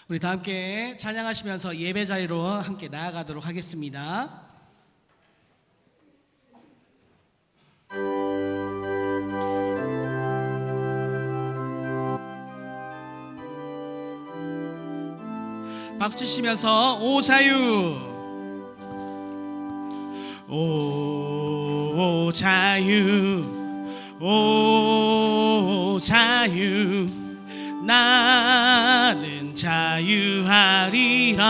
우리 다 함께 찬양하시면서 예배 자리로 함께 나아가도록 하겠습니다. 박수 치시면서 오 자유, 오 자유, 오 자유, 나는 자유하리라.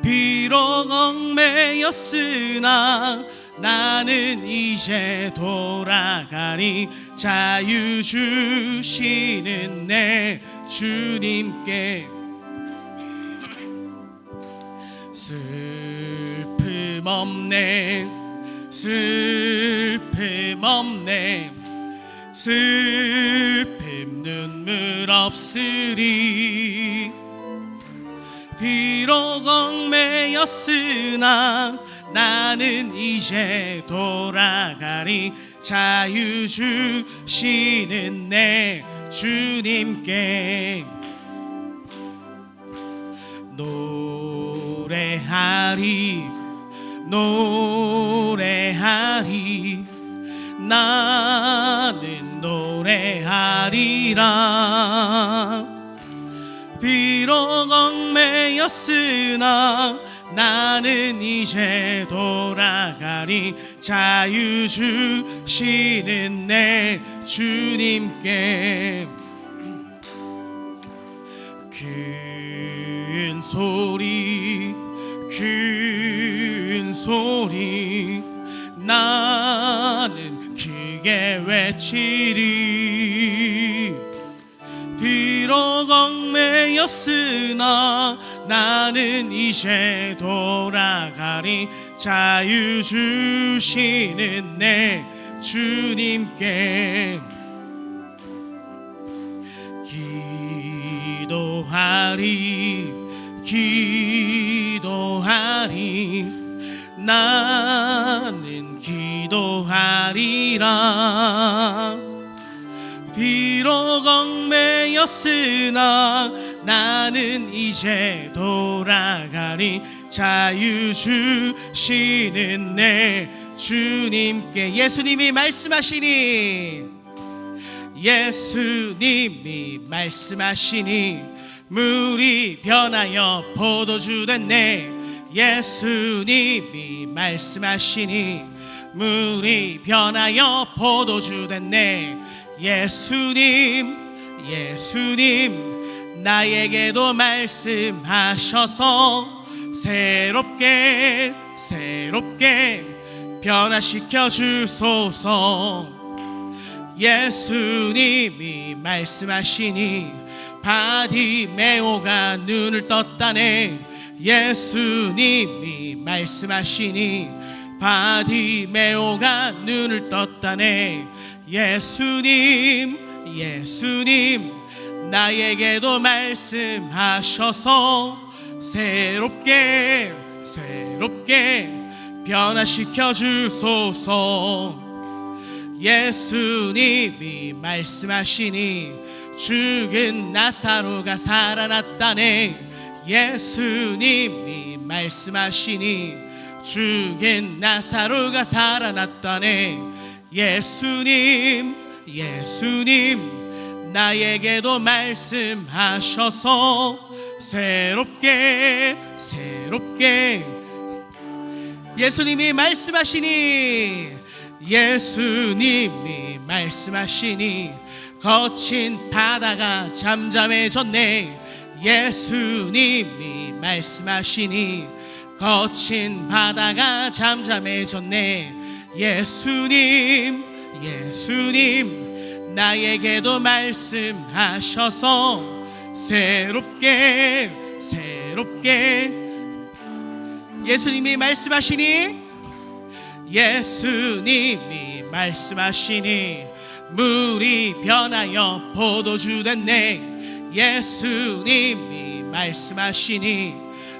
비록 얽매였으나 나는 이제 돌아가리. 자유 주시는 내 주님께 슬픔 없네, 슬픔 없네, 슬픔 눈물 없으리. 비록 얽매였으나 나는 이제 돌아가리. 자유 주시는 내 주님께 노래하리, 노래하리. 나는 노래하리라. 비록 얽매였으나 나는 이제 돌아가리. 자유 주시는 내 주님께 큰 소리, 큰 소리 나는 크게 외치리. 비록 얽매였으나 나는 이제 돌아가리. 자유 주시는 내 주님께 기도하리, 기도하리. 나는 기도하리라. 비록 얽매였으나 나는 이제 돌아가리. 자유 주시는 내 주님께 예수님이 말씀하시니, 예수님이 말씀하시니 물이 변하여 포도주 됐네. 예수님이 말씀하시니 물이 변하여 포도주 됐네. 예수님, 예수님 나에게도 말씀하셔서 새롭게, 새롭게 변화시켜 주소서. 예수님이 말씀하시니 바디메오가 눈을 떴다네. 예수님이 말씀하시니 바디메오가 눈을 떴다네. 예수님, 예수님 나에게도 말씀하셔서 새롭게, 새롭게 변화시켜 주소서. 예수님이 말씀하시니 죽은 나사로가 살아났다네. 예수님이 말씀하시니 죽은 나사로가 살아났다네. 예수님, 예수님 나에게도 말씀하셔서 새롭게, 새롭게 예수님이 말씀하시니 예수님이 말씀하시니 거친 바다가 잠잠해졌네. 예수님이 말씀하시니 거친 바다가 잠잠해졌네. 예수님 나에게도 말씀하셔서 새롭게 예수님이 말씀하시니 물이 변하여 포도주 됐네. 예수님이 말씀하시니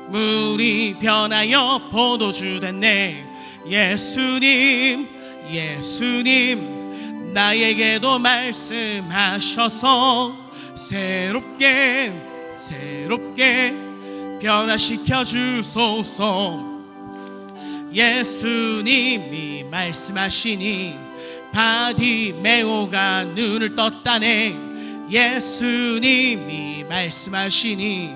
물이 변하여 포도주 됐네. 예수님 나에게도 말씀하셔서 새롭게 변화시켜 주소서. 예수님이 말씀하시니 바디메오가 눈을 떴다네. 예수님이 말씀하시니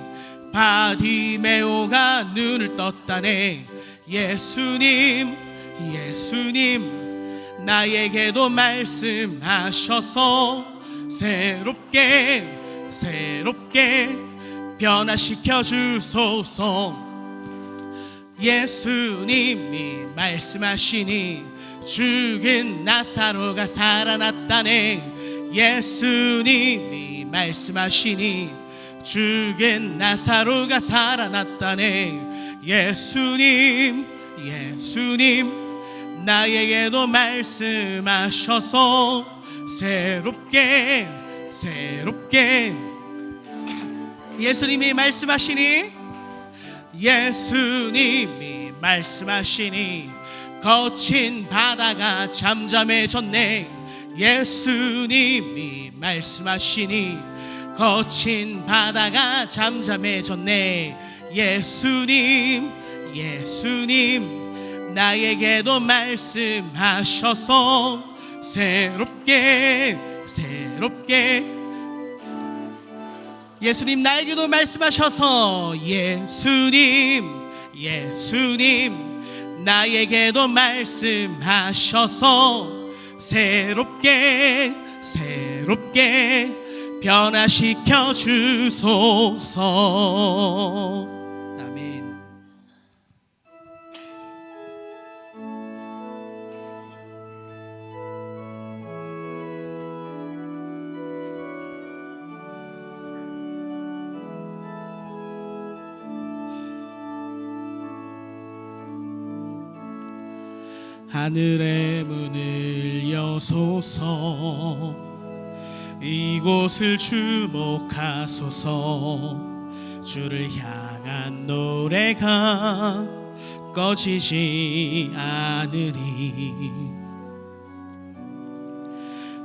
바디메오가 눈을 떴다네. 예수님 나에게도 말씀하셔서 새롭게 변화시켜 주소서. 예수님이 말씀하시니 죽은 나사로가 살아났다네. 예수님이 말씀하시니 죽은 나사로가 살아났다네. 예수님 나에게도 말씀하셔서 새롭게 예수님이 말씀하시니 거친 바다가 잠잠해졌네. 예수님이 말씀하시니 거친 바다가 잠잠해졌네. 예수님 나에게도 말씀하셔서 새롭게 예수님 나에게도 말씀하셔서 예수님 나에게도 말씀하셔서 새롭게 변화시켜 주소서. 아멘. 하늘의 문을 여소서. 이곳을 주목하소서. 주를 향한 노래가 꺼지지 않으리.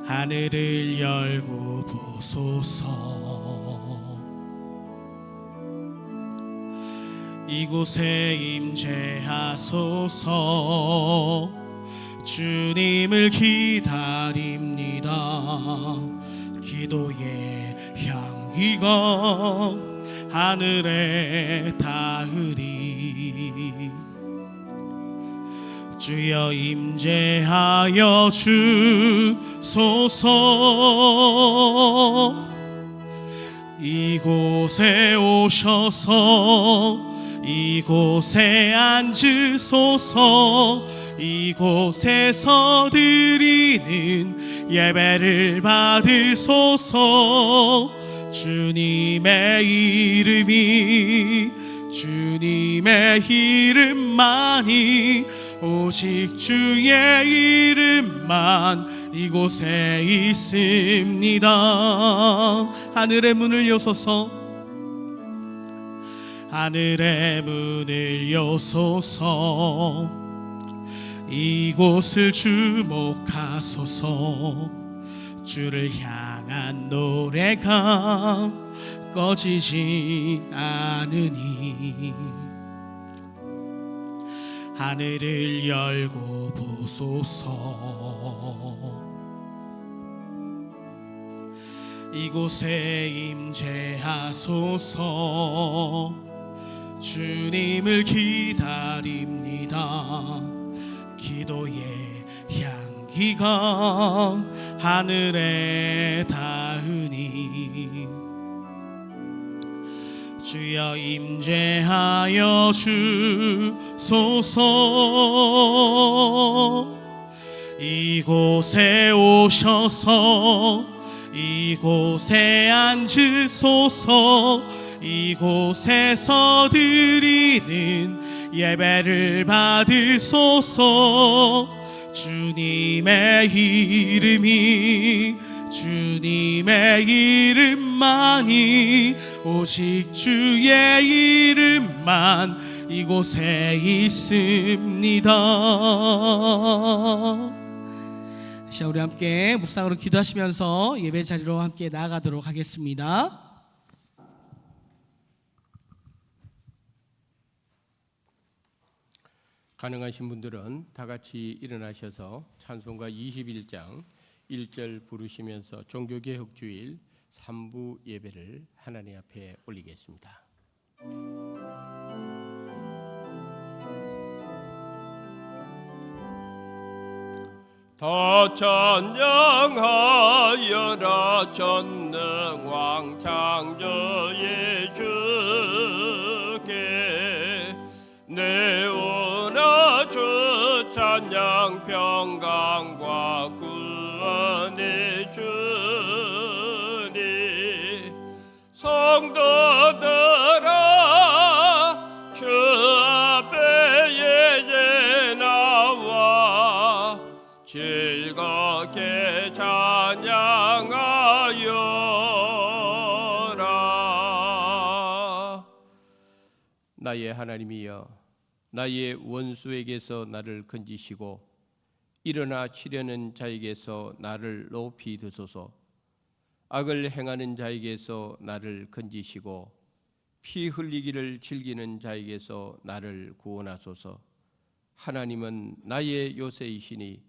하늘을 열고 보소서. 이곳에 임재하소서. 주님을 기다립니다. 기도의 향기가 하늘에 닿으리. 주여 임재하여 주소서. 이곳에 오셔서 이곳에 앉으소서. 이곳에서 드리는 예배를 받으소서. 주님의 이름만이 오직 주의 이름만 이곳에 있습니다. 하늘의 문을 여소서. 하늘의 문을 여소서. 이곳을 주목하소서. 주를 향한 노래가 꺼지지 않으니. 하늘을 열고 보소서. 이곳에 임재하소서. 주님을 기다립니다. 기도의 향 기가 하늘에 닿으니 주여 임재하여 주소서. 이곳에 오셔서 이곳에 앉으소서. 이곳에서 드리는 예배를 받으소서. 주님의 이름만이 오직 주의 이름만 이곳에 있습니다. 자, 우리 함께 묵상으로 기도하시면서 예배 자리로 함께 나아가도록 하겠습니다. 가능하신 분들은 다 같이 일어나셔서 찬송가 21장 1절 부르시면서 종교개혁주일 3부 예배를 하나님 앞에 올리겠습니다. 더 찬양하여라 전능왕 창조의 주께 내오나 주 찬양 평강과 구원의 주니 성도들아 주 앞에 예제 나와 즐겁게 찬양하여라. 나의 하나님이여, 나의 원수에게서 나를 건지시고 일어나 치려는 자에게서 나를 높이 드소서. 악을 행하는 자에게서 나를 건지시고 피 흘리기를 즐기는 자에게서 나를 구원하소서. 하나님은 나의 요새이시니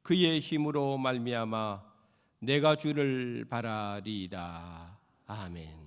그의 힘으로 말미암아 내가 주를 바라리이다. 아멘.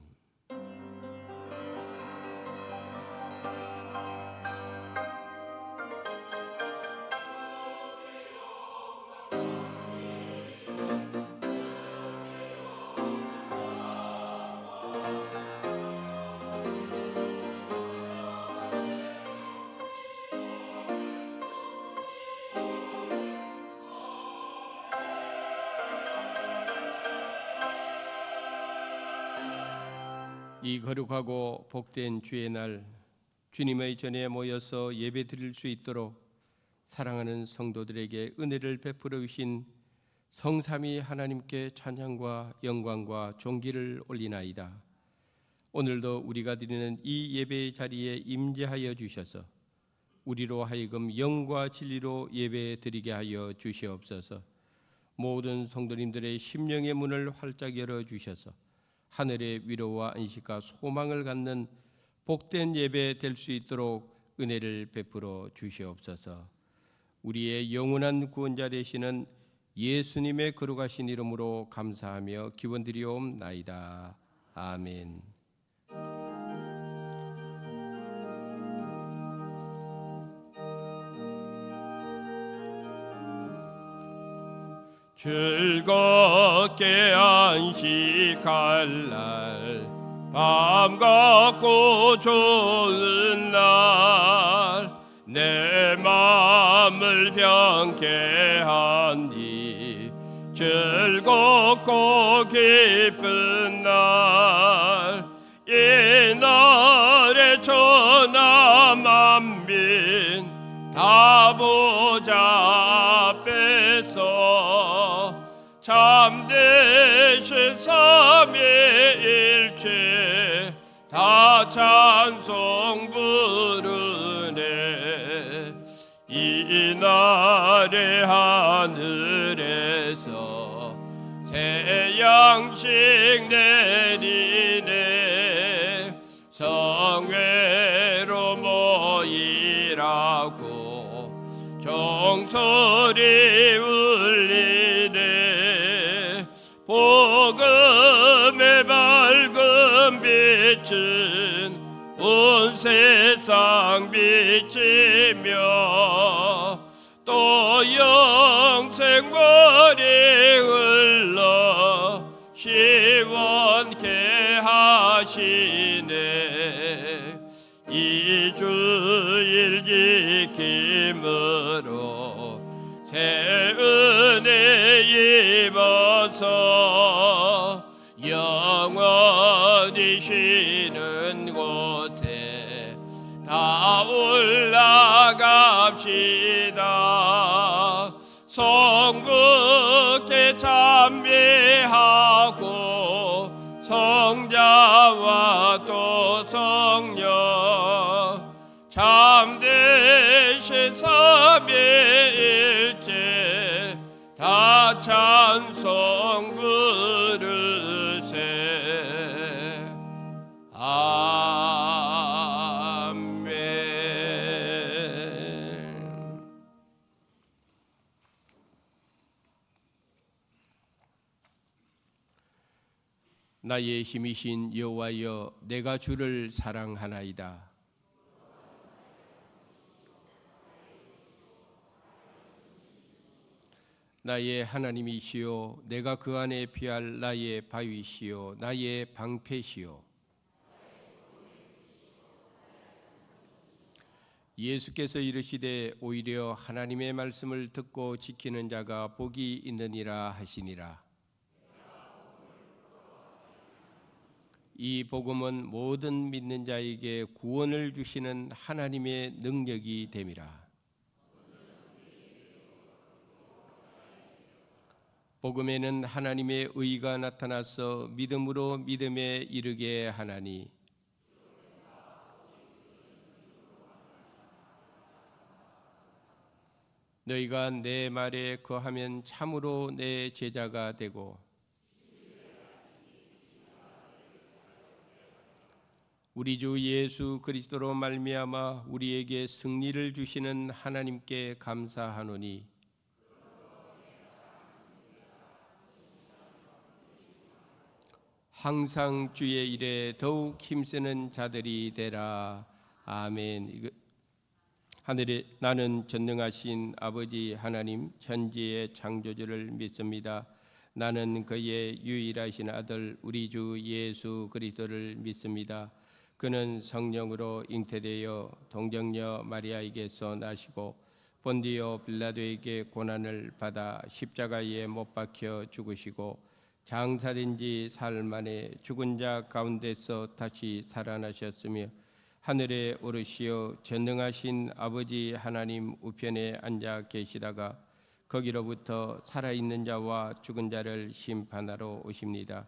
이 거룩하고 복된 주의 날, 주님의 전에 모여서 예배 드릴 수 있도록 사랑하는 성도들에게 은혜를 베풀어 주신 성삼위 하나님께 찬양과 영광과 존귀를 올리나이다. 오늘도 우리가 드리는 이 예배의 자리에 임재하여 주셔서 우리로 하여금 영과 진리로 예배 드리게 하여 주시옵소서. 모든 성도님들의 심령의 문을 활짝 열어 주셔서 하늘의 위로와 안식과 소망을 갖는 복된 예배 될 수 있도록 은혜를 베풀어 주시옵소서. 우리의 영원한 구원자 되시는 예수님의 거룩하신 이름으로 감사하며 기원드리옵나이다. 아멘. 즐겁게 안식할 날, 밤 같고 좋은 날, 내 마음을 병케 하니 즐겁고 기쁜 날, 이 날에 천하 만민 다 보좌 앞에서 참되신 삼위일체 다 찬송 부르네. 이 날에 하늘에서 새 양식 내리네. 성회로 모이라고 종소리 울리네. 복음의 밝은 빛은 온 세상 비치며 또 영생물이 흘러 시원케 하시네. 이 주일 지킴으로 새 은혜 입어서 영원히 쉬는 곳에 다 올라갑시다. 성부께 찬미하고 성자와 또 성령 참되신 삼위일체 다 찬송 부르세. 아멘. 나의 힘이신 여호와여, 내가 주를 사랑하나이다. 나의 하나님이시요, 내가 그 안에 피할 나의 바위시요, 나의 방패시요. 예수께서 이르시되 오히려 하나님의 말씀을 듣고 지키는 자가 복이 있느니라 하시니라. 이 복음은 모든 믿는 자에게 구원을 주시는 하나님의 능력이 됨이라. 복음에는 하나님의 의가 나타나서 믿음으로 믿음에 이르게 하나니, 너희가 내 말에 거하면 참으로 내 제자가 되고 우리 주 예수 그리스도로 말미암아 우리에게 승리를 주시는 하나님께 감사하노니, 항상 주의 일에 더욱 힘쓰는 자들이 되라. 아멘. 하늘에 나는 전능하신 아버지 하나님 천지의 창조주를 믿습니다. 나는 그의 유일하신 아들 우리 주 예수 그리스도를 믿습니다. 그는 성령으로 잉태되어 동정녀 마리아에게서 나시고 본디오 빌라도에게 고난을 받아 십자가에 못 박혀 죽으시고 장사된 지 사흘 만에 죽은 자 가운데서 다시 살아나셨으며 하늘에 오르시어 전능하신 아버지 하나님 우편에 앉아 계시다가 거기로부터 살아있는 자와 죽은 자를 심판하러 오십니다.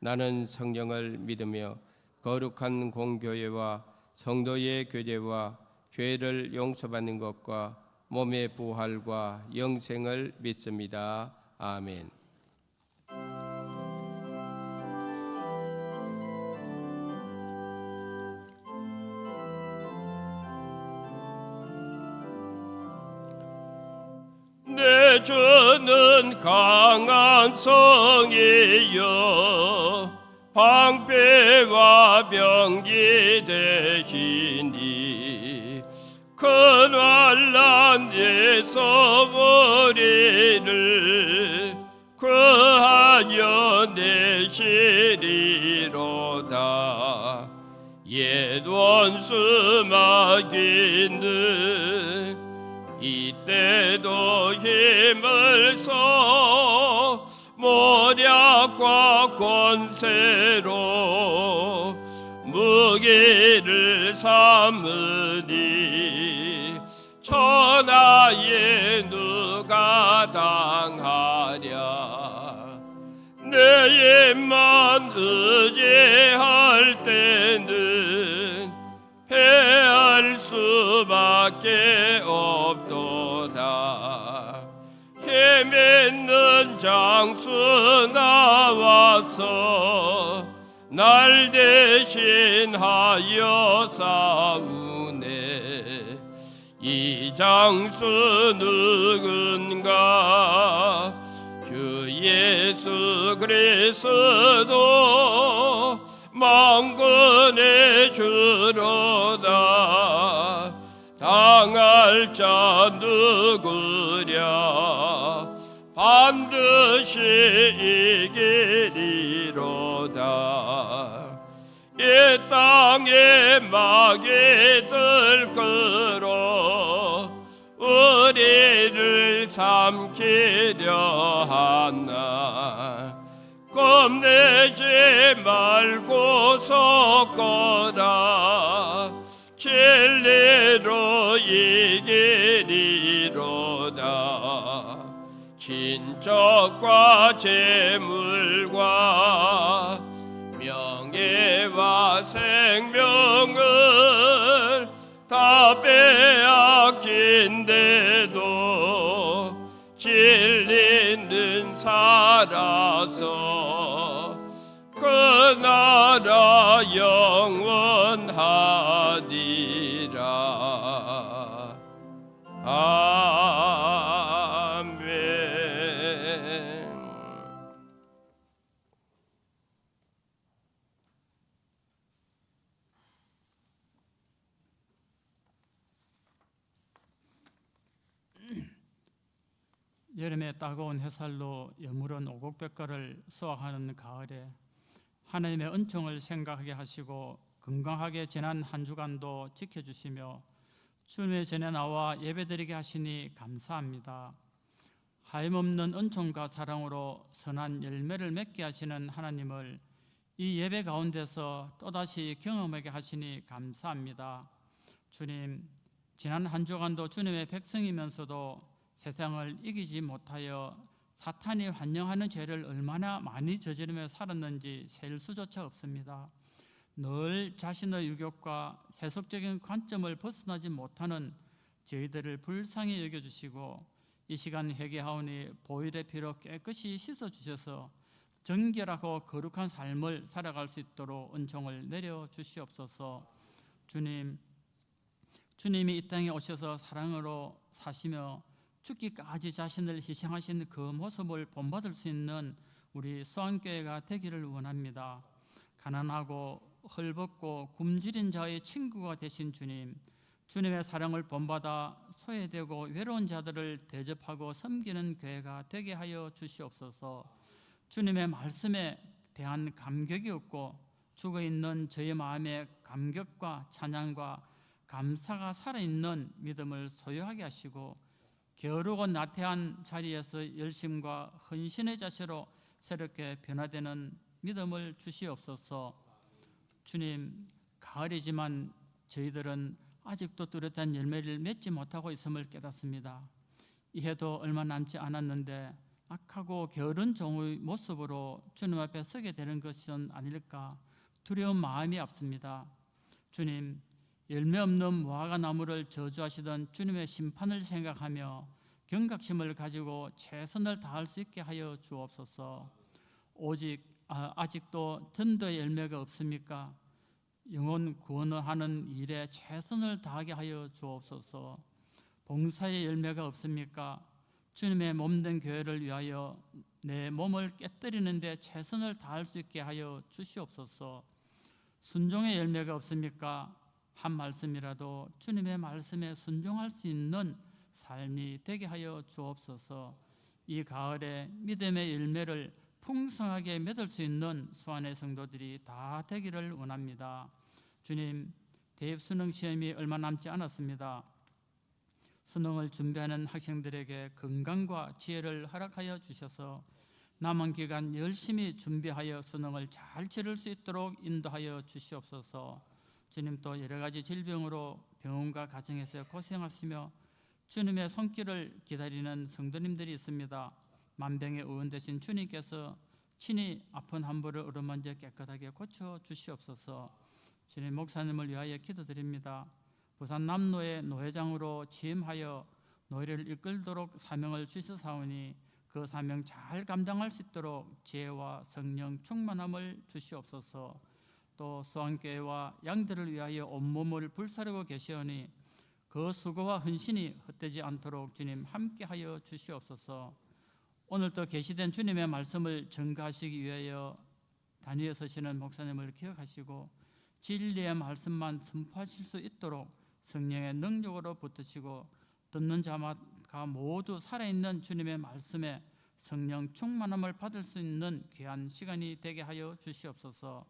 나는 성령을 믿으며 거룩한 공교회와 성도의 교제와 죄를 용서받는 것과 몸의 부활과 영생을 믿습니다. 아멘. 내 주는 강한 성이여 방패와 병기 되시니 큰 환난에서 우리를 구하여 내시리로다. 옛 원수 마귀는 이때도 힘을 써 모략과 권세로 무기를 삼으니 천하에 누가 당하랴. 내 입만 의지할 때는 패할 수밖에 없도다. 힘 있는 장수 나와서 날 대신하여 싸우네. 이 장수 누군가? 주 예수 그리스도 만군의 주로다. 당할 자 누구랴 반드시 이기리로다. 이 땅에 막이 들끓어 우리를 삼키려 하나 겁내지 말고 섰거라. 진리로 이기리로다. 친척과 재물과 명예와 생명을 다 빼앗긴데도 진리는 살아서 그 나라 영원하리라. 아멘. 여름에 따가운 햇살로 여물은 오곡백과를 수확하는 가을에 하나님의 은총을 생각하게 하시고 건강하게 지난 한 주간도 지켜주시며 주님의 전에 나와 예배드리게 하시니 감사합니다. 하염없는 은총과 사랑으로 선한 열매를 맺게 하시는 하나님을 이 예배 가운데서 또다시 경험하게 하시니 감사합니다. 주님, 지난 한 주간도 주님의 백성이면서도 세상을 이기지 못하여 사탄이 환영하는 죄를 얼마나 많이 저지르며 살았는지 셀 수조차 없습니다. 늘 자신의 유격과 세속적인 관점을 벗어나지 못하는 저희들을 불쌍히 여겨주시고 이 시간 회개하오니 보혈의 피로 깨끗이 씻어주셔서 정결하고 거룩한 삶을 살아갈 수 있도록 은총을 내려주시옵소서. 주님이 이 땅에 오셔서 사랑으로 사시며 죽기까지 자신을 희생하신 그 모습을 본받을 수 있는 우리 수안교회가 되기를 원합니다. 가난하고 헐벗고 굶주린 자의 친구가 되신 주님, 주님의 사랑을 본받아 소외되고 외로운 자들을 대접하고 섬기는 교회가 되게 하여 주시옵소서. 주님의 말씀에 대한 감격이 없고 죽어있는 저의 마음에 감격과 찬양과 감사가 살아있는 믿음을 소유하게 하시고 게으르고 나태한 자리에서 열심과 헌신의 자세로 새롭게 변화되는 믿음을 주시옵소서. 주님, 가을이지만 저희들은 아직도 뚜렷한 열매를 맺지 못하고 있음을 깨닫습니다. 이해도 얼마 남지 않았는데 악하고 게으른 종의 모습으로 주님 앞에 서게 되는 것은 아닐까 두려운 마음이 앞섭니다. 주님, 열매 없는 무화과 나무를 저주하시던 주님의 심판을 생각하며 경각심을 가지고 최선을 다할 수 있게 하여 주옵소서. 아직도 전도의 열매가 없습니까? 영혼 구원하는 일에 최선을 다하게 하여 주옵소서. 봉사의 열매가 없습니까? 주님의 몸된 교회를 위하여 내 몸을 깨뜨리는 데 최선을 다할 수 있게 하여 주시옵소서. 순종의 열매가 없습니까? 한 말씀이라도 주님의 말씀에 순종할 수 있는 삶이 되게 하여 주옵소서. 이 가을에 믿음의 열매를 풍성하게 맺을 수 있는 수안의 성도들이 다 되기를 원합니다. 주님, 대입 수능 시험이 얼마 남지 않았습니다. 수능을 준비하는 학생들에게 건강과 지혜를 허락하여 주셔서 남은 기간 열심히 준비하여 수능을 잘 치를 수 있도록 인도하여 주시옵소서. 주님, 또 여러 가지 질병으로 병원과 가정에서 고생하시며 주님의 손길을 기다리는 성도님들이 있습니다. 만병의 의원 되신 주님께서 친히 아픈 함부를 어루만져 깨끗하게 고쳐 주시옵소서. 주님, 목사님을 위하여 기도드립니다. 부산 남로의 노회장으로 취임하여 노회를 이끌도록 사명을 주시사오니 그 사명 잘 감당할 수 있도록 지혜와 성령 충만함을 주시옵소서. 또 수안교회와 양들을 위하여 온몸을 불사르고 계시오니 그 수고와 헌신이 헛되지 않도록 주님 함께하여 주시옵소서. 오늘도 계시된 주님의 말씀을 전가하시기 위하여 단위에 서시는 목사님을 기억하시고 진리의 말씀만 선포하실 수 있도록 성령의 능력으로 붙으시고 듣는 자마다 모두 살아있는 주님의 말씀에 성령 충만함을 받을 수 있는 귀한 시간이 되게 하여 주시옵소서.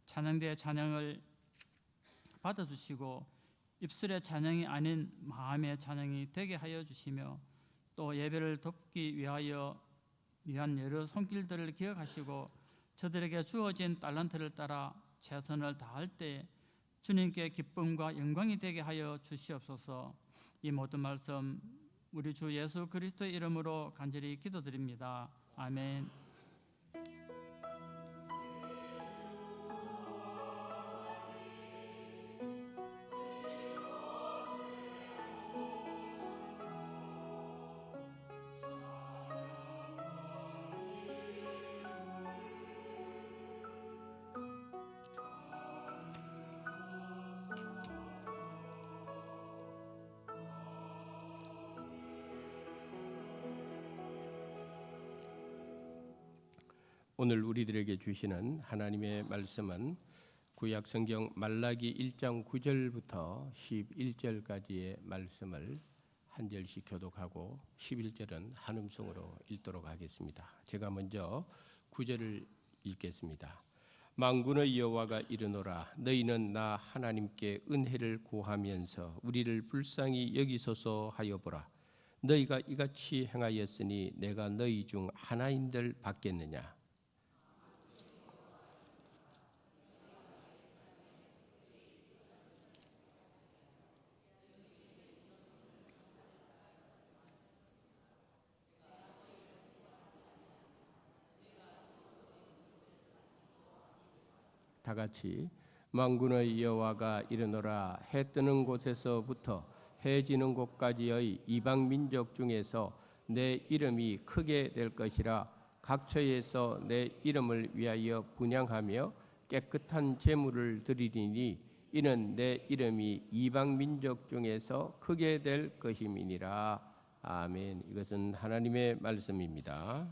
찬양대의 찬양을 받아주시고 입술의 찬양이 아닌 마음의 찬양이 되게 하여 주시며 또 예배를 돕기 위한 여러 손길들을 기억하시고 저들에게 주어진 달란트를 따라 최선을 다할 때 주님께 기쁨과 영광이 되게 하여 주시옵소서. 이 모든 말씀 우리 주 예수 그리스도의 이름으로 간절히 기도드립니다. 아멘. 오늘 우리들에게 주시는 하나님의 말씀은 구약 성경 말라기 1장 9절부터 11절까지의 말씀을 한 절씩 교독하고 11절은 한 음성으로 읽도록 하겠습니다. 제가 먼저 9절을 읽겠습니다. 만군의 여호와가 이르노라 너희는 나 하나님께 은혜를 구하면서 우리를 불쌍히 여기소서 하여 보라. 너희가 이같이 행하였으니 내가 너희 중 하나인들 받겠느냐. 다 같이 만군의 여호와가 이르노라 해 뜨는 곳에서부터 해 지는 곳까지의 이방 민족 중에서 내 이름이 크게 될 것이라. 각처에서 내 이름을 위하여 분향하며 깨끗한 제물을 드리리니 이는 내 이름이 이방 민족 중에서 크게 될 것임이니라. 아멘. 이것은 하나님의 말씀입니다.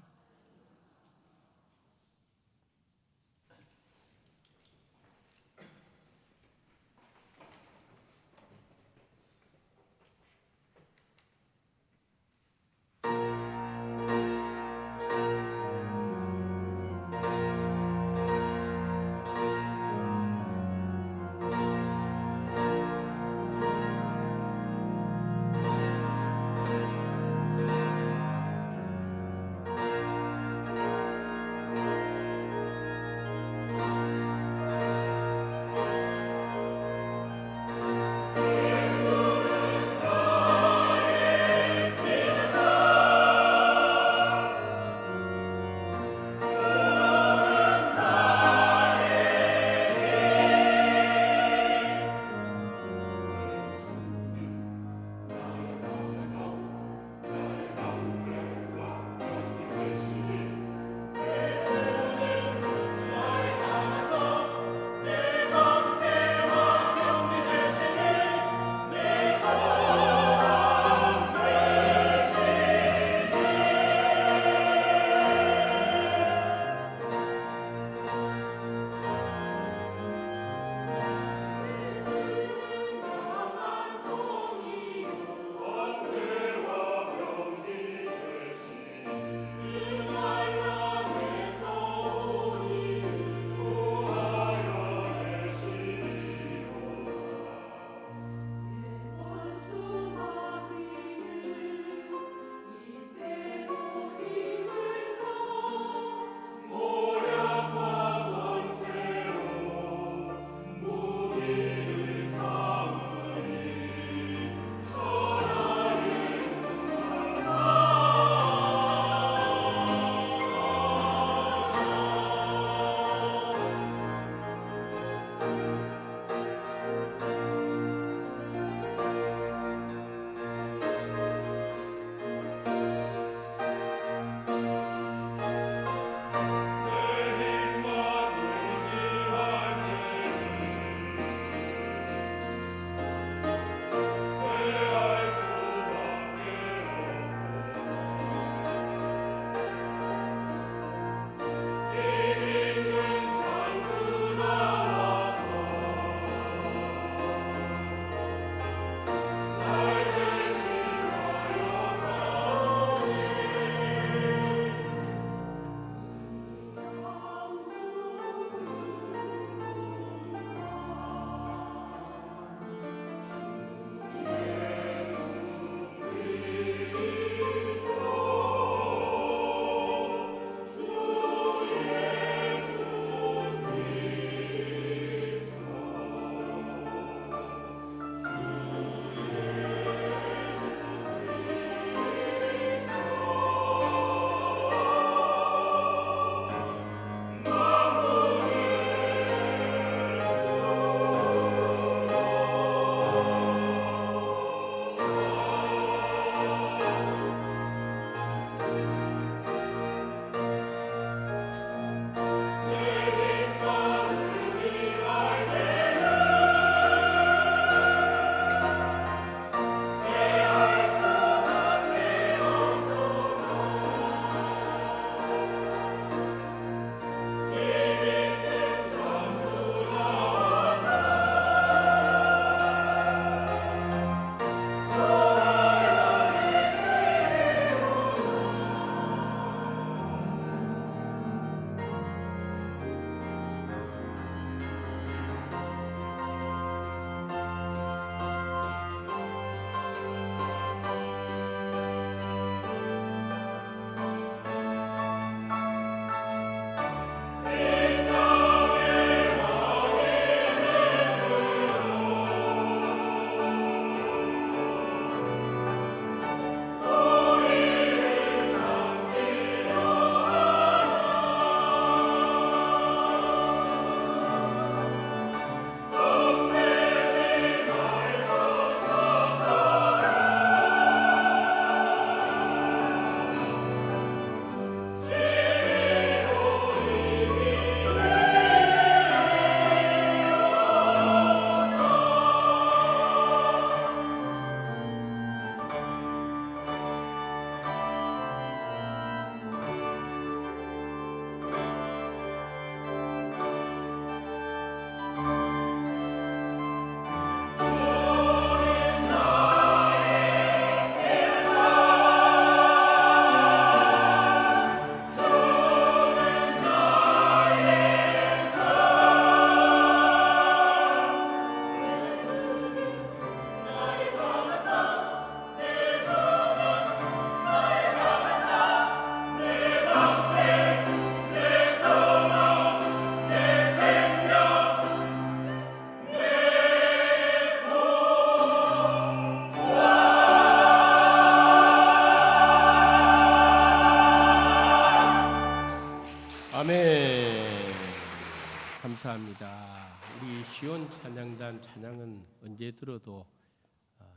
감사합니다. 우리 시온 찬양단 찬양은 언제 들어도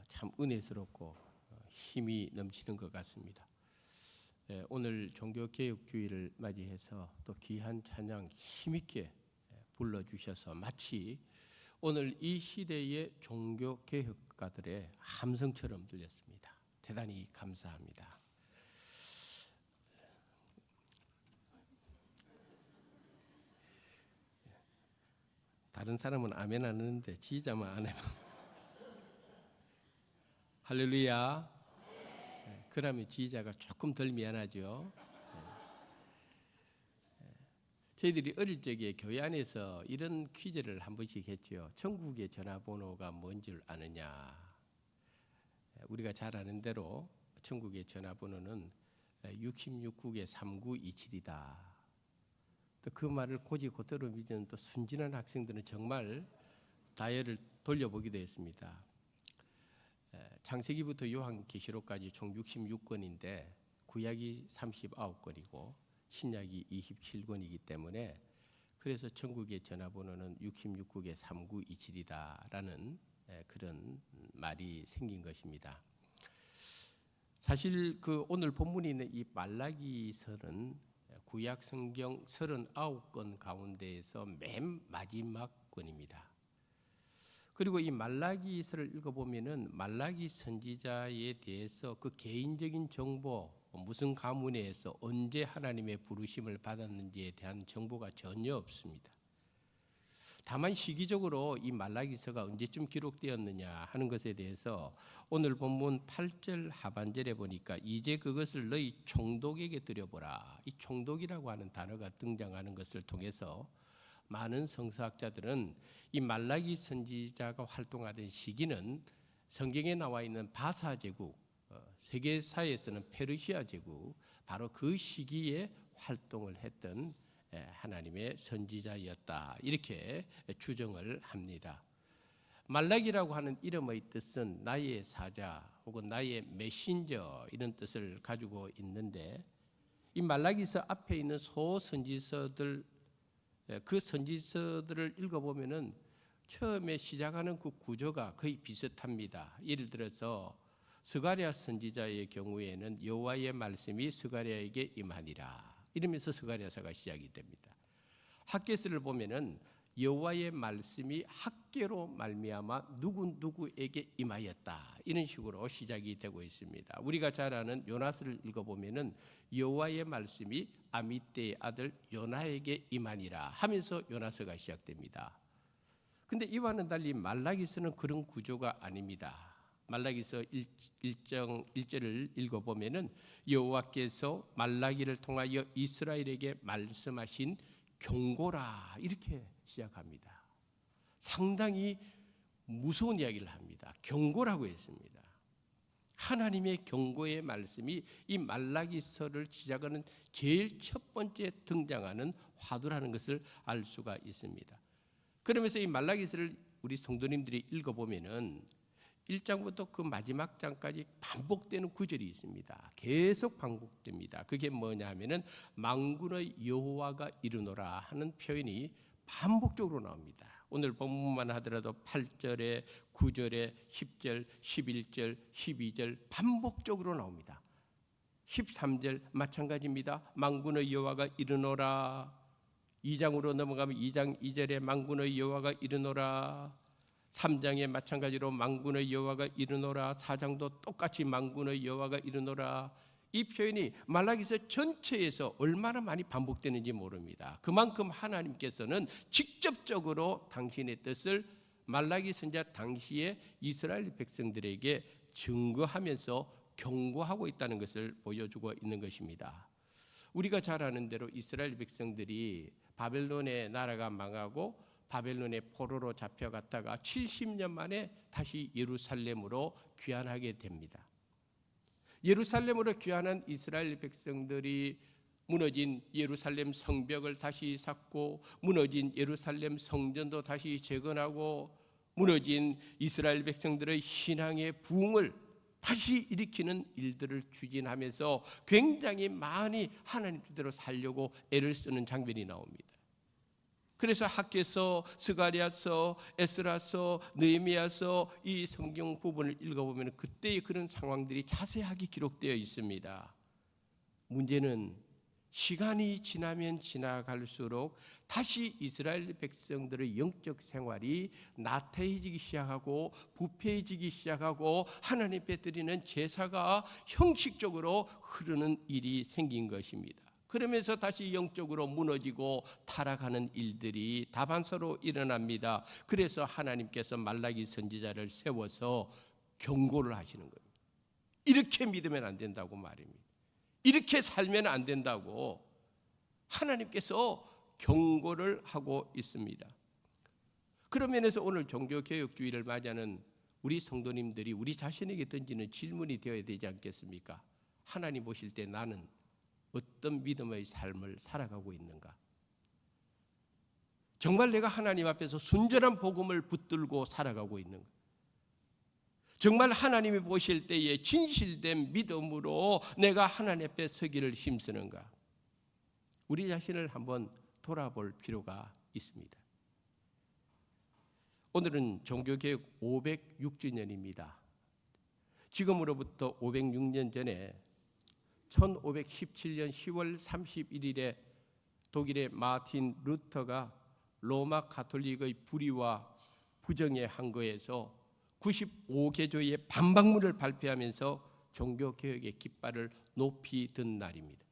참 은혜스럽고 힘이 넘치는 것 같습니다. 오늘 종교개혁주의를 맞이해서 또 귀한 찬양 힘있게 불러주셔서 마치 오늘 이 시대의 종교개혁가들의 함성처럼 들렸습니다. 대단히 감사합니다. 다른 사람은 아멘 안 하는데 지휘자만 안 해요. 할렐루야. 그러면 지휘자가 조금 덜 미안하죠. 저희들이 어릴 적에 교회 안에서 이런 퀴즈를 한 번씩 했죠. 천국의 전화번호가 뭔 줄 아느냐. 우리가 잘 아는 대로 천국의 전화번호는 66국의 3927이다. 또 그 말을 고지고대로 믿는 또 순진한 학생들은 정말 다이얼을 돌려보기도 했습니다. 창세기부터 요한계시록까지 총 66권인데 구약이 39권이고 신약이 27권이기 때문에 그래서 천국의 전화번호는 66국의 3927이다라는 그런 말이 생긴 것입니다. 사실 그 오늘 본문에 있는 이 말라기서는 구약 성경 39권 가운데에서 맨 마지막 권입니다. 그리고 이 말라기서를 읽어보면은 말라기 선지자에 대해서 그 개인적인 정보, 무슨 가문에서 언제 하나님의 부르심을 받았는지에 대한 정보가 전혀 없습니다. 다만 시기적으로 이 말라기서가 언제쯤 기록되었느냐 하는 것에 대해서 오늘 본문 8절 하반절에 보니까 이제 그것을 너희 총독에게 드려보라. 이 총독이라고 하는 단어가 등장하는 것을 통해서 많은 성서학자들은 이 말라기 선지자가 활동하던 시기는 성경에 나와 있는 바사 제국, 세계사에서는 페르시아 제국, 바로 그 시기에 활동을 했던 하나님의 선지자였다. 이렇게 추정을 합니다. 말라기라고 하는 이름의 뜻은 나의 사자 혹은 나의 메신저 이런 뜻을 가지고 있는데 이 말라기서 앞에 있는 소선지서들 그 선지서들을 읽어보면은 처음에 시작하는 그 구조가 거의 비슷합니다. 예를 들어서 스가랴 선지자의 경우에는 여호와의 말씀이 스가랴에게 임하니라 이러면서 스가랴서가 시작이 됩니다. 학개서를 보면은 여호와의 말씀이 학개로 말미암아 누구에게 임하였다 이런 식으로 시작이 되고 있습니다. 우리가 잘 아는 요나서를 읽어보면은 여호와의 말씀이 아미떼의 아들 요나에게 임하니라 하면서 요나서가 시작됩니다. 근데 이와는 달리 말라기서는 그런 구조가 아닙니다. 말라기서 1절을 읽어보면은 여호와께서 말라기를 통하여 이스라엘에게 말씀하신 경고라 이렇게 시작합니다. 상당히 무서운 이야기를 합니다. 경고라고 했습니다. 하나님의 경고의 말씀이 이 말라기서를 시작하는 제일 첫 번째 등장하는 화두라는 것을 알 수가 있습니다. 그러면서 이 말라기서를 우리 성도님들이 읽어보면은 1장부터 그 마지막 장까지 반복되는 구절이 있습니다. 계속 반복됩니다. 그게 뭐냐 하면은 만군의 여호와가 이르노라 하는 표현이 반복적으로 나옵니다. 오늘 본문만 하더라도 8절에 9절에 10절, 11절, 12절 반복적으로 나옵니다. 13절 마찬가지입니다. 만군의 여호와가 이르노라. 2장으로 넘어가면 2장 2절에 만군의 여호와가 이르노라. 3장에 마찬가지로 만군의 여호와가 이르노라. 4장도 똑같이 만군의 여호와가 이르노라. 이 표현이 말라기서 전체에서 얼마나 많이 반복되는지 모릅니다. 그만큼 하나님께서는 직접적으로 당신의 뜻을 말라기 선지자 당시에 이스라엘 백성들에게 증거하면서 경고하고 있다는 것을 보여주고 있는 것입니다. 우리가 잘 아는 대로 이스라엘 백성들이 바벨론의 나라가 망하고 바벨론의 포로로 잡혀갔다가 70년 만에 다시 예루살렘으로 귀환하게 됩니다. 예루살렘으로 귀환한 이스라엘 백성들이 무너진 예루살렘 성벽을 다시 쌓고 무너진 예루살렘 성전도 다시 재건하고 무너진 이스라엘 백성들의 신앙의 부흥을 다시 일으키는 일들을 추진하면서 굉장히 많이 하나님 뜻대로 살려고 애를 쓰는 장면이 나옵니다. 그래서 학개서, 스가랴서, 에스라서, 느헤미야서 이 성경 부분을 읽어보면 그때의 그런 상황들이 자세하게 기록되어 있습니다. 문제는 시간이 지나면 지나갈수록 다시 이스라엘 백성들의 영적 생활이 나태해지기 시작하고 부패해지기 시작하고 하나님 앞에 드리는 제사가 형식적으로 흐르는 일이 생긴 것입니다. 그러면서 다시 영적으로 무너지고 타락하는 일들이 다반사로 일어납니다. 그래서 하나님께서 말라기 선지자를 세워서 경고를 하시는 겁니다. 이렇게 믿으면 안 된다고 말입니다. 이렇게 살면 안 된다고 하나님께서 경고를 하고 있습니다. 그런 면에서 오늘 종교개혁주의를 맞이하는 우리 성도님들이 우리 자신에게 던지는 질문이 되어야 되지 않겠습니까? 하나님 보실 때 나는 어떤 믿음의 삶을 살아가고 있는가? 정말 내가 하나님 앞에서 순전한 복음을 붙들고 살아가고 있는가? 정말 하나님이 보실 때에 진실된 믿음으로 내가 하나님 앞에 서기를 힘쓰는가? 우리 자신을 한번 돌아볼 필요가 있습니다. 오늘은 종교개혁 506주년입니다. 지금으로부터 506년 전에 1517년 10월 31일에 독일의 마틴 루터가 로마 가톨릭의 불의와 부정에 항거해서 95개조의 반박문을 발표하면서 종교개혁의 깃발을 높이 든 날입니다.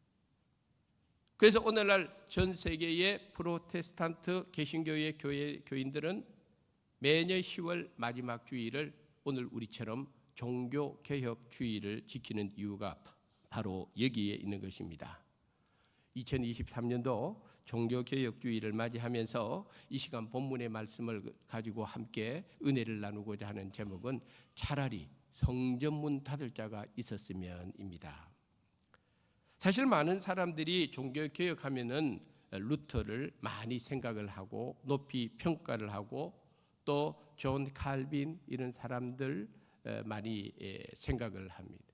그래서 오늘날 전 세계의 프로테스탄트 개신교의 교인들은 매년 10월 마지막 주일을 오늘 우리처럼 종교개혁 주일을 지키는 이유가 바로 여기에 있는 것입니다. 2023년도 종교개혁주의를 맞이하면서 이 시간 본문의 말씀을 가지고 함께 은혜를 나누고자 하는 제목은 차라리 성전문 닫을 자가 있었으면입니다. 사실 많은 사람들이 종교개혁하면은 루터를 많이 생각을 하고 높이 평가를 하고 또 존 칼빈 이런 사람들 많이 생각을 합니다.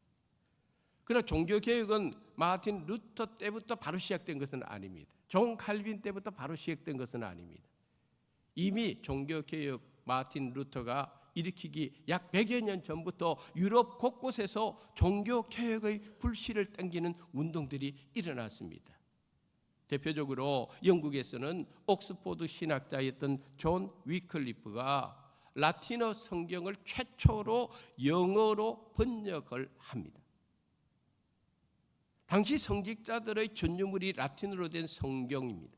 그러나 종교개혁은 마틴 루터 때부터 바로 시작된 것은 아닙니다. 존 칼빈 때부터 바로 시작된 것은 아닙니다. 이미 종교개혁 마틴 루터가 일으키기 약 100여 년 전부터 유럽 곳곳에서 종교개혁의 불씨를 당기는 운동들이 일어났습니다. 대표적으로 영국에서는 옥스포드 신학자였던 존 위클리프가 라틴어 성경을 최초로 영어로 번역을 합니다. 당시 성직자들의 전유물이 라틴어로 된 성경입니다.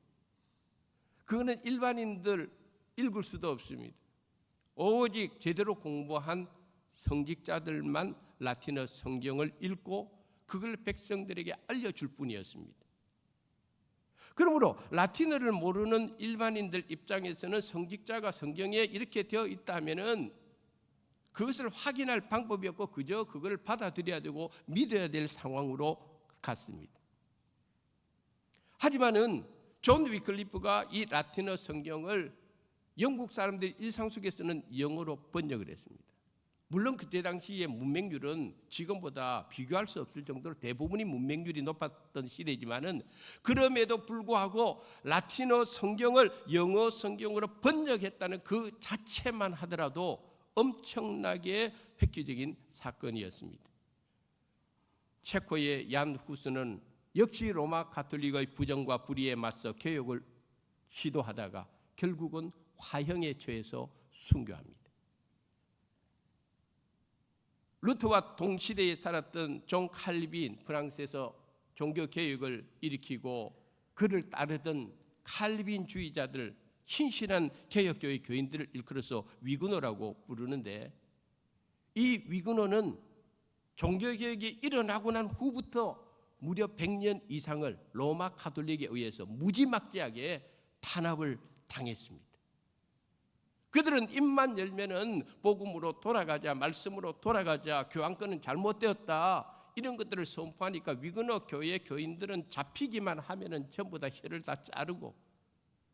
그거는 일반인들 읽을 수도 없습니다. 오직 제대로 공부한 성직자들만 라틴어 성경을 읽고 그걸 백성들에게 알려줄 뿐이었습니다. 그러므로 라틴어를 모르는 일반인들 입장에서는 성직자가 성경에 이렇게 되어 있다면은 그것을 확인할 방법이 없고 그저 그걸 받아들여야 되고 믿어야 될 상황으로 갔습니다. 하지만은 존 위클리프가 이 라틴어 성경을 영국 사람들 일상 속에서는 영어로 번역을 했습니다. 물론 그때 당시의 문맹률은 지금보다 비교할 수 없을 정도로 대부분이 문맹률이 높았던 시대지만은 그럼에도 불구하고 라틴어 성경을 영어 성경으로 번역했다는 그 자체만 하더라도 엄청나게 획기적인 사건이었습니다. 체코의 얀 후스는 역시 로마 가톨릭의 부정과 불의에 맞서 개혁을 시도하다가 결국은 화형에 처해서 순교합니다. 루터와 동시대에 살았던 존 칼빈, 프랑스에서 종교개혁을 일으키고 그를 따르던 칼빈주의자들, 신실한 개혁교의 교인들을 일컬어서 위그너라고 부르는데 이 위그너는 종교개혁이 일어나고 난 후부터 무려 100년 이상을 로마 가톨릭에 의해서 무지막지하게 탄압을 당했습니다. 그들은 입만 열면은 복음으로 돌아가자, 말씀으로 돌아가자, 교황권은 잘못되었다 이런 것들을 선포하니까 위그너 교회 교인들은 잡히기만 하면은 전부 다 혀를 다 자르고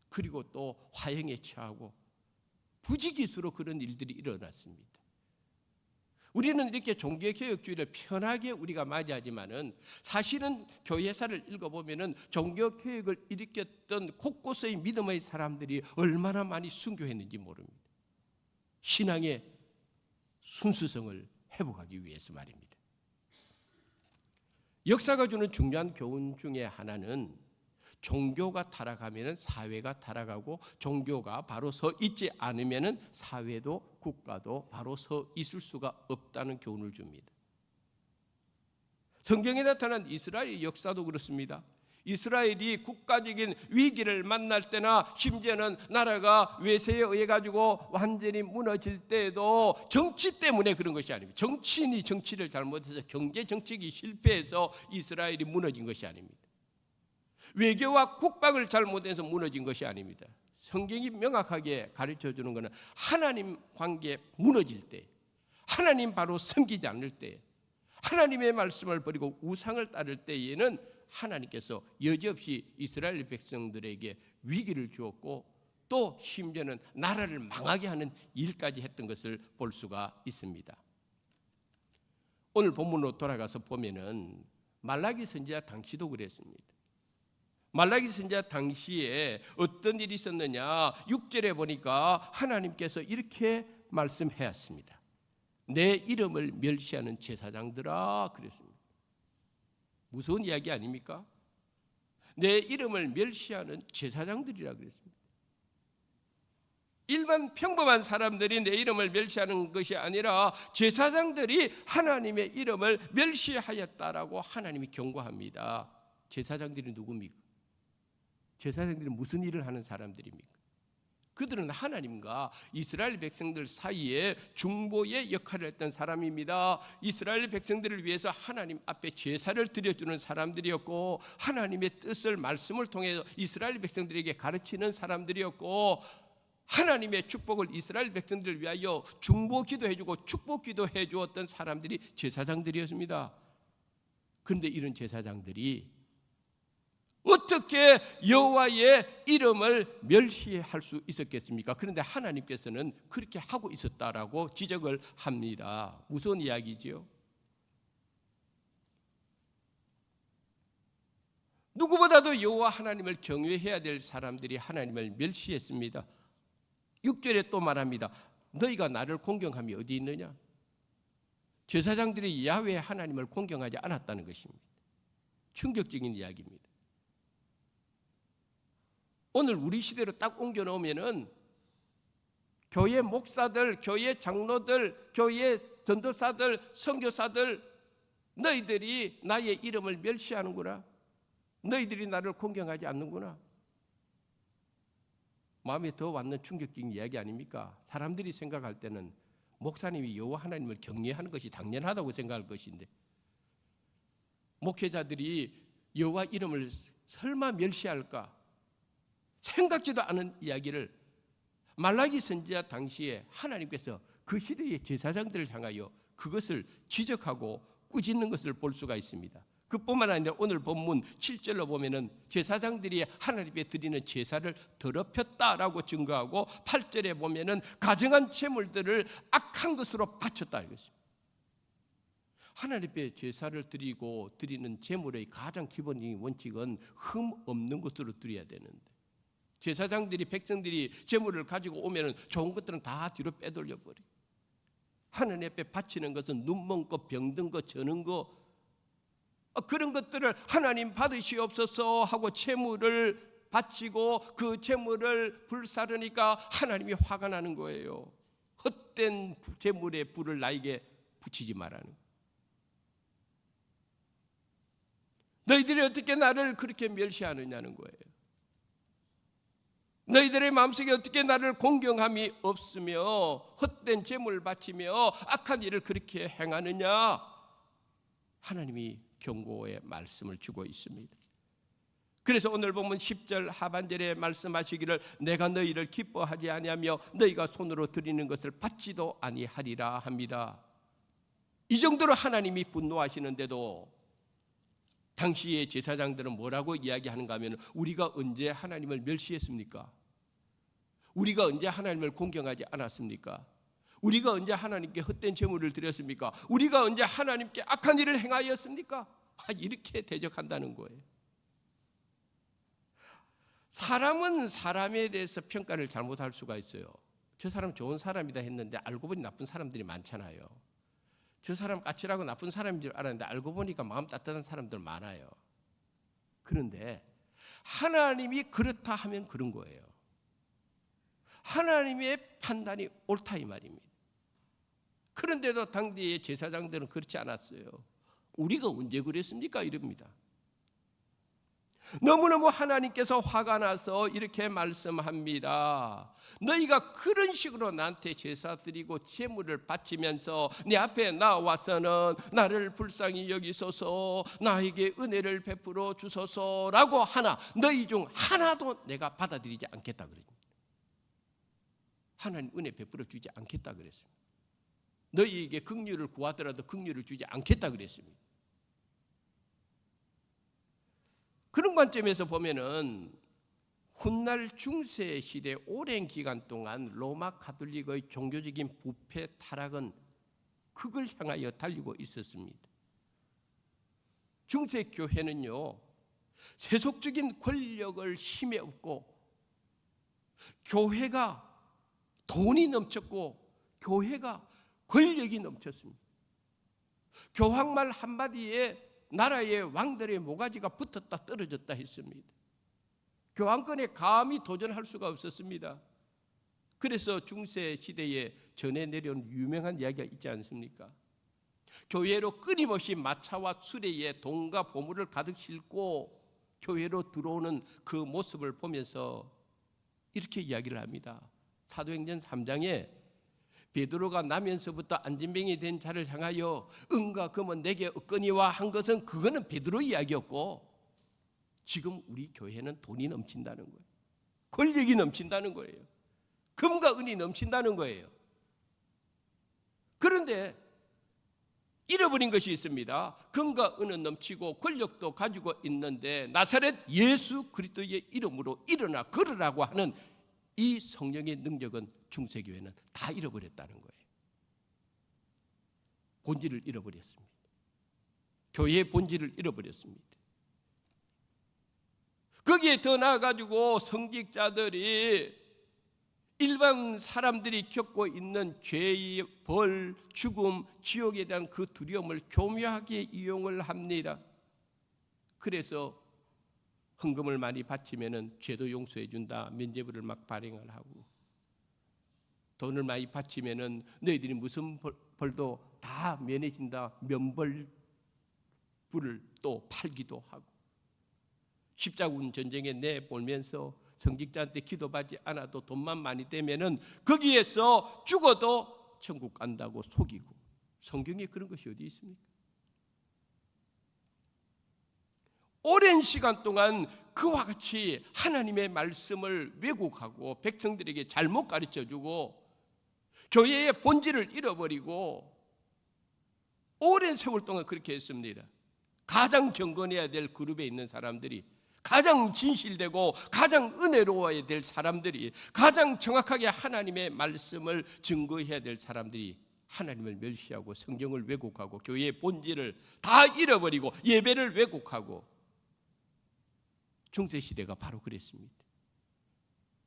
그리고 또 화형에 처하고 부지기수로 그런 일들이 일어났습니다. 우리는 이렇게 종교개혁주의를 편하게 우리가 맞이하지만은 사실은 교회사를 읽어보면은 종교개혁을 일으켰던 곳곳의 믿음의 사람들이 얼마나 많이 순교했는지 모릅니다. 신앙의 순수성을 회복하기 위해서 말입니다. 역사가 주는 중요한 교훈 중에 하나는 종교가 타락하면 사회가 타락하고 종교가 바로 서 있지 않으면 사회도 국가도 바로 서 있을 수가 없다는 교훈을 줍니다. 성경에 나타난 이스라엘 역사도 그렇습니다. 이스라엘이 국가적인 위기를 만날 때나 심지어는 나라가 외세에 의해 가지고 완전히 무너질 때에도 정치 때문에 그런 것이 아닙니다. 정치인이 정치를 잘못해서 경제 정책이 실패해서 이스라엘이 무너진 것이 아닙니다. 외교와 국방을 잘못해서 무너진 것이 아닙니다. 성경이 명확하게 가르쳐주는 것은 하나님 관계 무너질 때, 하나님 바로 섬기지 않을 때, 하나님의 말씀을 버리고 우상을 따를 때에는 하나님께서 여지없이 이스라엘 백성들에게 위기를 주었고 또 심지어는 나라를 망하게 하는 일까지 했던 것을 볼 수가 있습니다. 오늘 본문으로 돌아가서 보면은 말라기 선지자 당시도 그랬습니다. 말라기 선지자 당시에 어떤 일이 있었느냐, 6절에 보니까 하나님께서 이렇게 말씀하였습니다. 내 이름을 멸시하는 제사장들아, 그랬습니다. 무서운 이야기 아닙니까? 내 이름을 멸시하는 제사장들이라 그랬습니다. 일반 평범한 사람들이 내 이름을 멸시하는 것이 아니라 제사장들이 하나님의 이름을 멸시하였다라고 하나님이 경고합니다. 제사장들이 누굽니까? 제사장들이 무슨 일을 하는 사람들입니까? 그들은 하나님과 이스라엘 백성들 사이에 중보의 역할을 했던 사람입니다. 이스라엘 백성들을 위해서 하나님 앞에 제사를 드려주는 사람들이었고 하나님의 뜻을 말씀을 통해서 이스라엘 백성들에게 가르치는 사람들이었고 하나님의 축복을 이스라엘 백성들을 위하여 중보 기도해주고 축복 기도해 주었던 사람들이 제사장들이었습니다. 그런데 이런 제사장들이 어떻게 여호와의 이름을 멸시할 수 있었겠습니까? 그런데 하나님께서는 그렇게 하고 있었다라고 지적을 합니다. 무서운 이야기지요. 누구보다도 여호와 하나님을 경외해야 될 사람들이 하나님을 멸시했습니다. 6절에 또 말합니다. 너희가 나를 공경함이 어디 있느냐? 제사장들이 야훼 하나님을 공경하지 않았다는 것입니다. 충격적인 이야기입니다. 오늘 우리 시대로 딱 옮겨 놓으면은 교회 목사들, 교회 장로들, 교회 전도사들, 선교사들, 너희들이 나의 이름을 멸시하는구나. 너희들이 나를 공경하지 않는구나. 마음에 더 와닿는 충격적인 이야기 아닙니까? 사람들이 생각할 때는 목사님이 여호와 하나님을 경외하는 것이 당연하다고 생각할 것인데 목회자들이 여호와 이름을 설마 멸시할까? 생각지도 않은 이야기를 말라기 선지자 당시에 하나님께서 그 시대의 제사장들을 향하여 그것을 지적하고 꾸짖는 것을 볼 수가 있습니다. 그뿐만 아니라 오늘 본문 7절로 보면은 제사장들이 하나님께 드리는 제사를 더럽혔다라고 증거하고 8절에 보면은 가증한 제물들을 악한 것으로 바쳤다 이것입니다. 하나님께 제사를 드리고 드리는 제물의 가장 기본적인 원칙은 흠 없는 것으로 드려야 되는데 제사장들이 백성들이 제물을 가지고 오면은 좋은 것들은 다 뒤로 빼돌려 버려. 하나님 앞에 바치는 것은 눈먼 거, 병든 거, 저는 거 그런 것들을 하나님 받으시옵소서 하고 제물을 바치고 그 제물을 불사르니까 하나님이 화가 나는 거예요. 헛된 제물의 불을 나에게 붙이지 말라는 거예요. 너희들이 어떻게 나를 그렇게 멸시하느냐는 거예요. 너희들의 마음속에 어떻게 나를 공경함이 없으며 헛된 제물을 바치며 악한 일을 그렇게 행하느냐. 하나님이 경고의 말씀을 주고 있습니다. 그래서 오늘 보면 10절 하반절에 말씀하시기를 내가 너희를 기뻐하지 아니하며 너희가 손으로 드리는 것을 받지도 아니하리라 합니다. 이 정도로 하나님이 분노하시는데도 당시의 제사장들은 뭐라고 이야기하는가 하면 우리가 언제 하나님을 멸시했습니까? 우리가 언제 하나님을 공경하지 않았습니까? 우리가 언제 하나님께 헛된 제물을 드렸습니까? 우리가 언제 하나님께 악한 일을 행하였습니까? 이렇게 대적한다는 거예요. 사람은 사람에 대해서 평가를 잘못할 수가 있어요. 저 사람 좋은 사람이다 했는데 알고 보니 나쁜 사람들이 많잖아요. 저 사람 까칠하고 나쁜 사람인 줄 알았는데 알고 보니까 마음 따뜻한 사람들 많아요. 그런데 하나님이 그렇다 하면 그런 거예요. 하나님의 판단이 옳다 이 말입니다. 그런데도 당대의 제사장들은 그렇지 않았어요. 우리가 언제 그랬습니까? 이럽니다. 너무너무 하나님께서 화가 나서 이렇게 말씀합니다. 너희가 그런 식으로 나한테 제사 드리고 제물을 바치면서 내 앞에 나와서는 나를 불쌍히 여기소서, 나에게 은혜를 베풀어 주소서라고 하나 너희 중 하나도 내가 받아들이지 않겠다 그랬습니다. 하나님 은혜 베풀어 주지 않겠다 그랬습니다. 너희에게 긍휼을 구하더라도 긍휼을 주지 않겠다 그랬습니다. 그런 관점에서 보면은 훗날 중세 시대 오랜 기간 동안 로마 가톨릭의 종교적인 부패 타락은 그걸 향하여 달리고 있었습니다. 중세 교회는요, 세속적인 권력을 힘에 얻고 교회가 돈이 넘쳤고 교회가 권력이 넘쳤습니다. 교황말 한마디에 나라의 왕들의 모가지가 붙었다 떨어졌다 했습니다. 교황권에 감히 도전할 수가 없었습니다. 그래서 중세 시대에 전해 내려온 유명한 이야기가 있지 않습니까? 교회로 끊임없이 마차와 수레에 돈과 보물을 가득 싣고 교회로 들어오는 그 모습을 보면서 이렇게 이야기를 합니다. 사도행전 3장에 베드로가 나면서부터 안진뱅이 된 자를 향하여 은과 금은 내게 얻거니와 한 것은 그거는 베드로 이야기였고, 지금 우리 교회는 돈이 넘친다는 거예요. 권력이 넘친다는 거예요. 금과 은이 넘친다는 거예요. 그런데 잃어버린 것이 있습니다. 금과 은은 넘치고 권력도 가지고 있는데 나사렛 예수 그리스도의 이름으로 일어나 걸으라고 하는 이 성령의 능력은 중세교회는 다 잃어버렸다는 거예요. 본질을 잃어버렸습니다. 교회의 본질을 잃어버렸습니다. 거기에 더 나아가지고 성직자들이 일반 사람들이 겪고 있는 죄의 벌, 죽음, 지옥에 대한 그 두려움을 교묘하게 이용을 합니다. 그래서 헌금을 많이 바치면은 죄도 용서해 준다, 면죄부를 막 발행을 하고, 돈을 많이 바치면은 너희들이 무슨 벌도 다 면해진다, 면벌부를 또 팔기도 하고, 십자군 전쟁에 내몰면서 성직자한테 기도받지 않아도 돈만 많이 되면은 거기에서 죽어도 천국 간다고 속이고, 성경에 그런 것이 어디 있습니까? 오랜 시간 동안 그와 같이 하나님의 말씀을 왜곡하고 백성들에게 잘못 가르쳐주고 교회의 본질을 잃어버리고 오랜 세월 동안 그렇게 했습니다. 가장 경건해야 될 그룹에 있는 사람들이, 가장 진실되고 가장 은혜로워야 될 사람들이, 가장 정확하게 하나님의 말씀을 증거해야 될 사람들이 하나님을 멸시하고 성경을 왜곡하고 교회의 본질을 다 잃어버리고 예배를 왜곡하고, 중세시대가 바로 그랬습니다.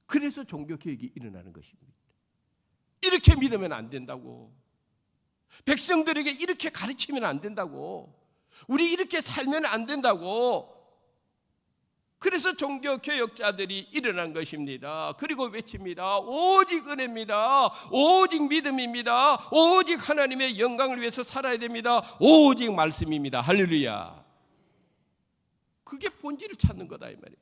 그래서 종교개혁이 일어나는 것입니다. 이렇게 믿으면 안 된다고, 백성들에게 이렇게 가르치면 안 된다고, 우리 이렇게 살면 안 된다고. 그래서 종교개혁자들이 일어난 것입니다. 그리고 외칩니다. 오직 은혜입니다. 오직 믿음입니다. 오직 하나님의 영광을 위해서 살아야 됩니다. 오직 말씀입니다. 할렐루야. 그게 본질을 찾는 거다 이 말이에요.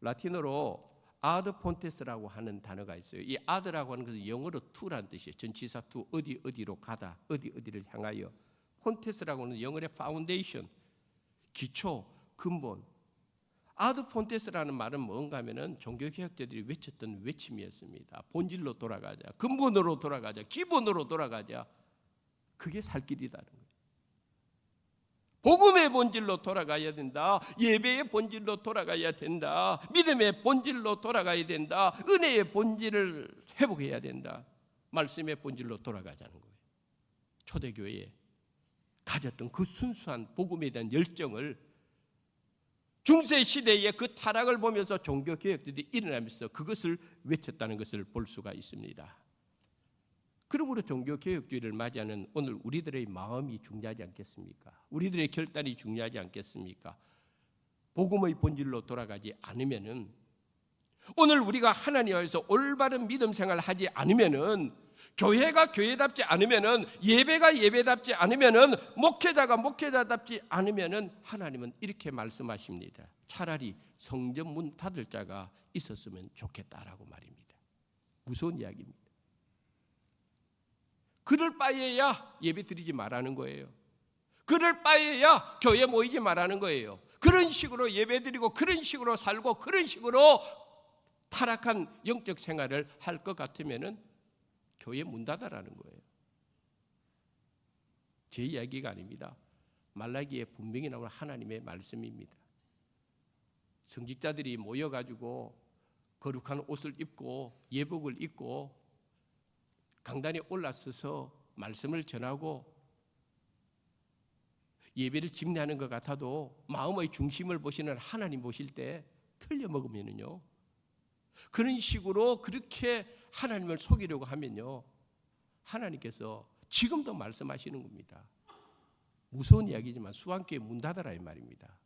라틴어로 아드 폰테스라고 하는 단어가 있어요. 이 아드라고 하는 것은 영어로 to라는 뜻이에요. 전치사 to, 어디 어디로 가다, 어디 어디를 향하여. 폰테스라고 하는 영어의 파운데이션, 기초, 근본. 아드 폰테스라는 말은 뭔가 하면은 종교개혁자들이 외쳤던 외침이었습니다. 본질로 돌아가자, 근본으로 돌아가자, 기본으로 돌아가자. 그게 살 길이라는 거예요. 복음의 본질로 돌아가야 된다. 예배의 본질로 돌아가야 된다. 믿음의 본질로 돌아가야 된다. 은혜의 본질을 회복해야 된다. 말씀의 본질로 돌아가자는 거예요. 초대교회에 가졌던 그 순수한 복음에 대한 열정을 중세 시대의 그 타락을 보면서 종교 개혁들이 일어나면서 그것을 외쳤다는 것을 볼 수가 있습니다. 그러므로 종교 개혁주의를 맞이하는 오늘 우리들의 마음이 중요하지 않겠습니까? 우리들의 결단이 중요하지 않겠습니까? 복음의 본질로 돌아가지 않으면은, 오늘 우리가 하나님 앞에서 올바른 믿음 생활을 하지 않으면은, 교회가 교회답지 않으면은, 예배가 예배답지 않으면은, 목회자가 목회자답지 않으면은, 하나님은 이렇게 말씀하십니다. 차라리 성전 문 닫을 자가 있었으면 좋겠다라고 말입니다. 무서운 이야기입니다. 그럴 바에야 예배 드리지 말라는 거예요. 그럴 바에야 교회 모이지 말라는 거예요. 그런 식으로 예배 드리고 그런 식으로 살고 그런 식으로 타락한 영적 생활을 할 것 같으면은 교회 문 닫아라는 거예요. 제 이야기가 아닙니다. 말라기에 분명히 나오는 하나님의 말씀입니다. 성직자들이 모여가지고 거룩한 옷을 입고 예복을 입고 강단에 올라서서 말씀을 전하고 예배를 집례하는 것 같아도 마음의 중심을 보시는 하나님 보실 때 틀려먹으면요, 그런 식으로 그렇게 하나님을 속이려고 하면요, 하나님께서 지금도 말씀하시는 겁니다. 무서운 이야기지만 수완교회 문 닫아라 이 말입니다.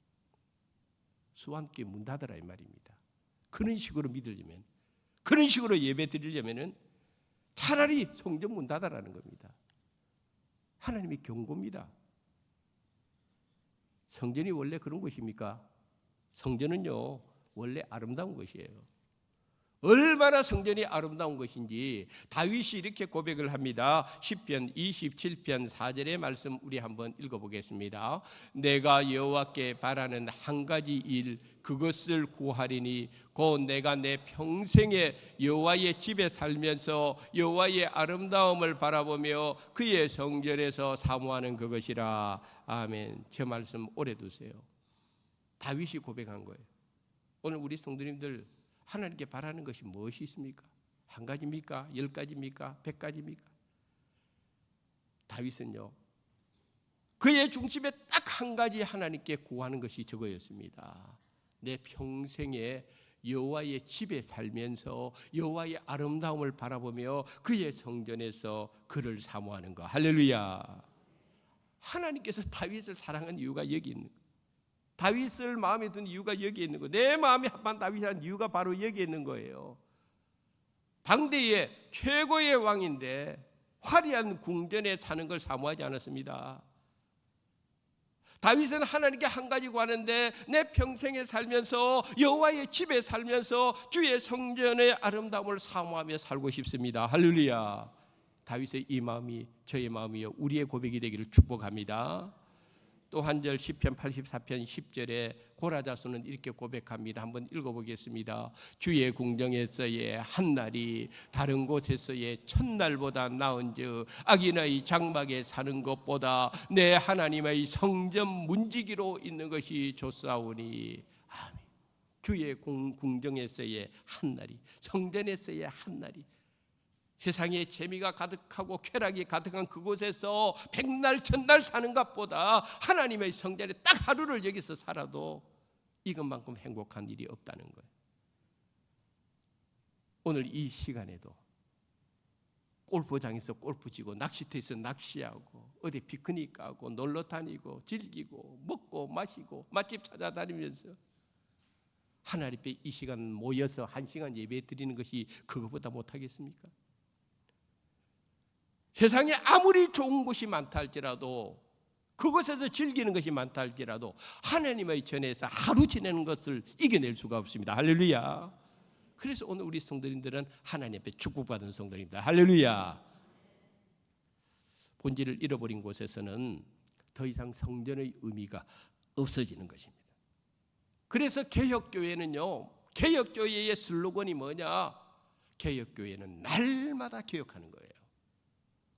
수완교회 문 닫아라 이 말입니다. 그런 식으로 믿으려면, 그런 식으로 예배 드리려면은 차라리 성전 문 닫아라는 겁니다. 하나님의 경고입니다. 성전이 원래 그런 것입니까? 성전은요, 원래 아름다운 것이에요. 얼마나 성전이 아름다운 것인지 다윗이 이렇게 고백을 합니다. 시편 27편 4절의 말씀 우리 한번 읽어보겠습니다. 내가 여호와께 바라는 한 가지 일, 그것을 구하리니 곧 내가 내 평생에 여호와의 집에 살면서 여호와의 아름다움을 바라보며 그의 성전에서 사모하는 그것이라. 아멘. 저 말씀 오래 두세요. 다윗이 고백한 거예요. 오늘 우리 성도님들 하나님께 바라는 것이 무엇이 있습니까? 한 가지입니까? 10가지입니까? 100가지입니까? 다윗은요, 그의 중심에 딱 한 가지 하나님께 구하는 것이 저거였습니다. 내 평생에 여호와의 집에 살면서 여호와의 아름다움을 바라보며 그의 성전에서 그를 사모하는 것. 할렐루야. 하나님께서 다윗을 사랑한 이유가 여기 있는 거예요. 다윗을 마음에 둔 이유가 여기에 있는 거예요. 내 마음이 합한 다윗이라는 이유가 바로 여기에 있는 거예요. 당대의 최고의 왕인데 화려한 궁전에 사는 걸 사모하지 않았습니다. 다윗은 하나님께 한 가지 구하는데 내 평생에 살면서 여호와의 집에 살면서 주의 성전의 아름다움을 사모하며 살고 싶습니다. 할렐루야. 다윗의 이 마음이 저의 마음이요 우리의 고백이 되기를 축복합니다. 또 한 절 시편 84편 10절에 고라자수는 이렇게 고백합니다. 한번 읽어보겠습니다. 주의 궁정에서의 한날이 다른 곳에서의 첫날보다 나은즉 악인의 장막에 사는 것보다 내 하나님의 성전 문지기로 있는 것이 좋사오니. 아멘. 주의 궁정에서의 한날이, 성전에서의 한날이, 세상에 재미가 가득하고 쾌락이 가득한 그곳에서 백날 천날 사는 것보다 하나님의 성전에 딱 하루를 여기서 살아도 이것만큼 행복한 일이 없다는 거예요. 오늘 이 시간에도 골프장에서 골프 치고 낚시터에서 낚시하고 어디 피크닉 가고 놀러 다니고 즐기고 먹고 마시고 맛집 찾아다니면서 하나님 앞에 이 시간 모여서 1시간 예배 드리는 것이 그것보다 못하겠습니까? 세상에 아무리 좋은 곳이 많다 할지라도, 그곳에서 즐기는 것이 많다 할지라도 하나님의 전에서 하루 지내는 것을 이겨낼 수가 없습니다. 할렐루야. 그래서 오늘 우리 성도님들은 하나님 앞에 축복받은 성도입니다. 할렐루야. 본질을 잃어버린 곳에서는 더 이상 성전의 의미가 없어지는 것입니다. 그래서 개혁교회는요, 개혁교회의 슬로건이 뭐냐? 개혁교회는 날마다 개혁하는 거예요.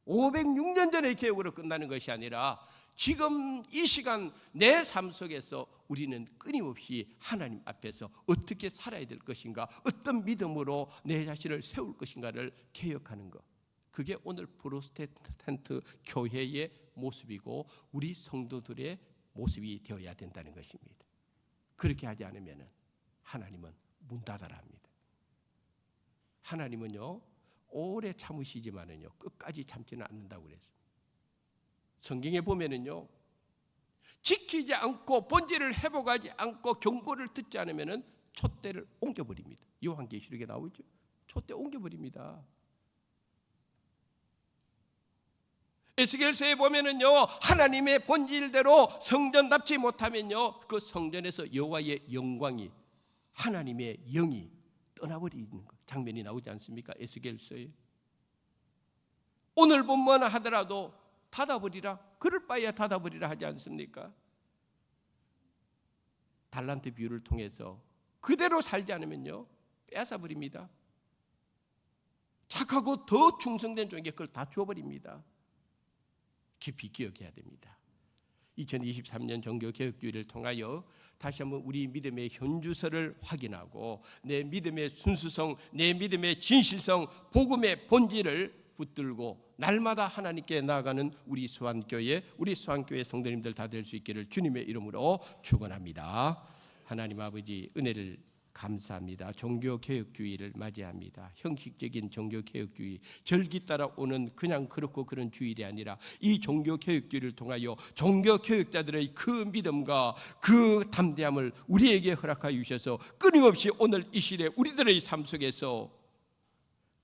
506년 전의 개혁으로 끝나는 것이 아니라 지금 이 시간 내 삶 속에서 우리는 끊임없이 하나님 앞에서 어떻게 살아야 될 것인가, 어떤 믿음으로 내 자신을 세울 것인가를 개혁하는 것. 그게 오늘 프로테스탄트 교회의 모습이고 우리 성도들의 모습이 되어야 된다는 것입니다. 그렇게 하지 않으면 하나님은 문 닫아라 합니다. 하나님은요, 오래 참으시지만은요, 끝까지 참지는 않는다고 그랬습니다. 성경에 보면은요, 지키지 않고 본질을 회복하지 않고 경고를 듣지 않으면은 촛대를 옮겨버립니다. 요한계시록에 나오죠. 촛대 옮겨버립니다. 에스겔서에 보면은요, 하나님의 본질대로 성전답지 못하면요, 그 성전에서 여호와의 영광이, 하나님의 영이 떠나버리는 장면이 나오지 않습니까? 에스겔서에. 오늘 본문 하더라도 닫아버리라, 그럴 바에야 닫아버리라 하지 않습니까? 달란트 비유를 통해서 그대로 살지 않으면요, 빼앗아버립니다. 착하고 더 충성된 종에게 그걸 다 주어버립니다. 깊이 기억해야 됩니다. 2023년 종교개혁주의를 통하여 다시 한번 우리 믿음의 현주소를 확인하고 내 믿음의 순수성, 내 믿음의 진실성, 복음의 본질을 붙들고 날마다 하나님께 나아가는 우리 수완교회 성도님들 다 될 수 있기를 주님의 이름으로 축원합니다. 하나님 아버지, 은혜를 감사합니다. 종교개혁주의를 맞이합니다. 형식적인 종교개혁주의, 절기 따라오는 그냥 그렇고 그런 주일이 아니라 이 종교개혁주의를 통하여 종교개혁자들의 그 믿음과 그 담대함을 우리에게 허락하여 주셔서 끊임없이 오늘 이 시대 우리들의 삶 속에서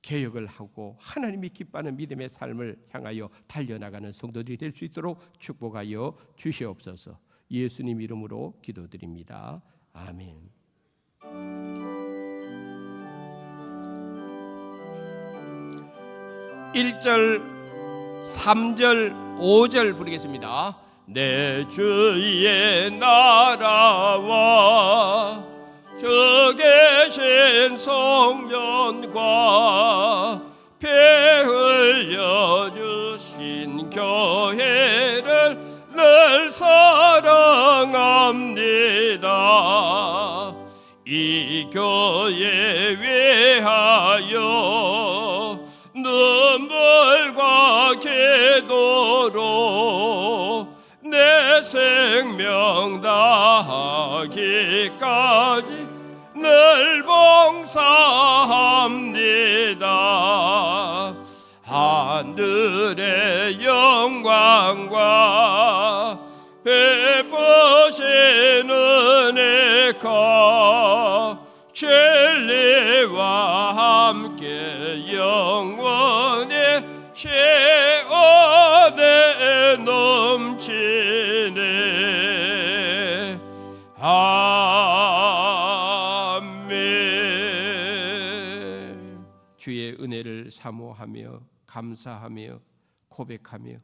개혁을 하고 하나님이 기뻐하는 믿음의 삶을 향하여 달려나가는 성도들이 될 수 있도록 축복하여 주시옵소서. 예수님 이름으로 기도드립니다. 아멘. 1절, 3절, 5절 부르겠습니다. 내 주의 나라와 저 계신 성전과 피 흘려 주신 교회를 늘 사랑합니다. 이 교회 위하여 눈물과 기도로 내 생명 다하기까지 늘 봉사합니다. 하늘의 영광과 베푸신 은혜가 진리와 함께 영원히 시온에 넘치네. 아멘. 주의 은혜를 사모하며 감사하며 고백하며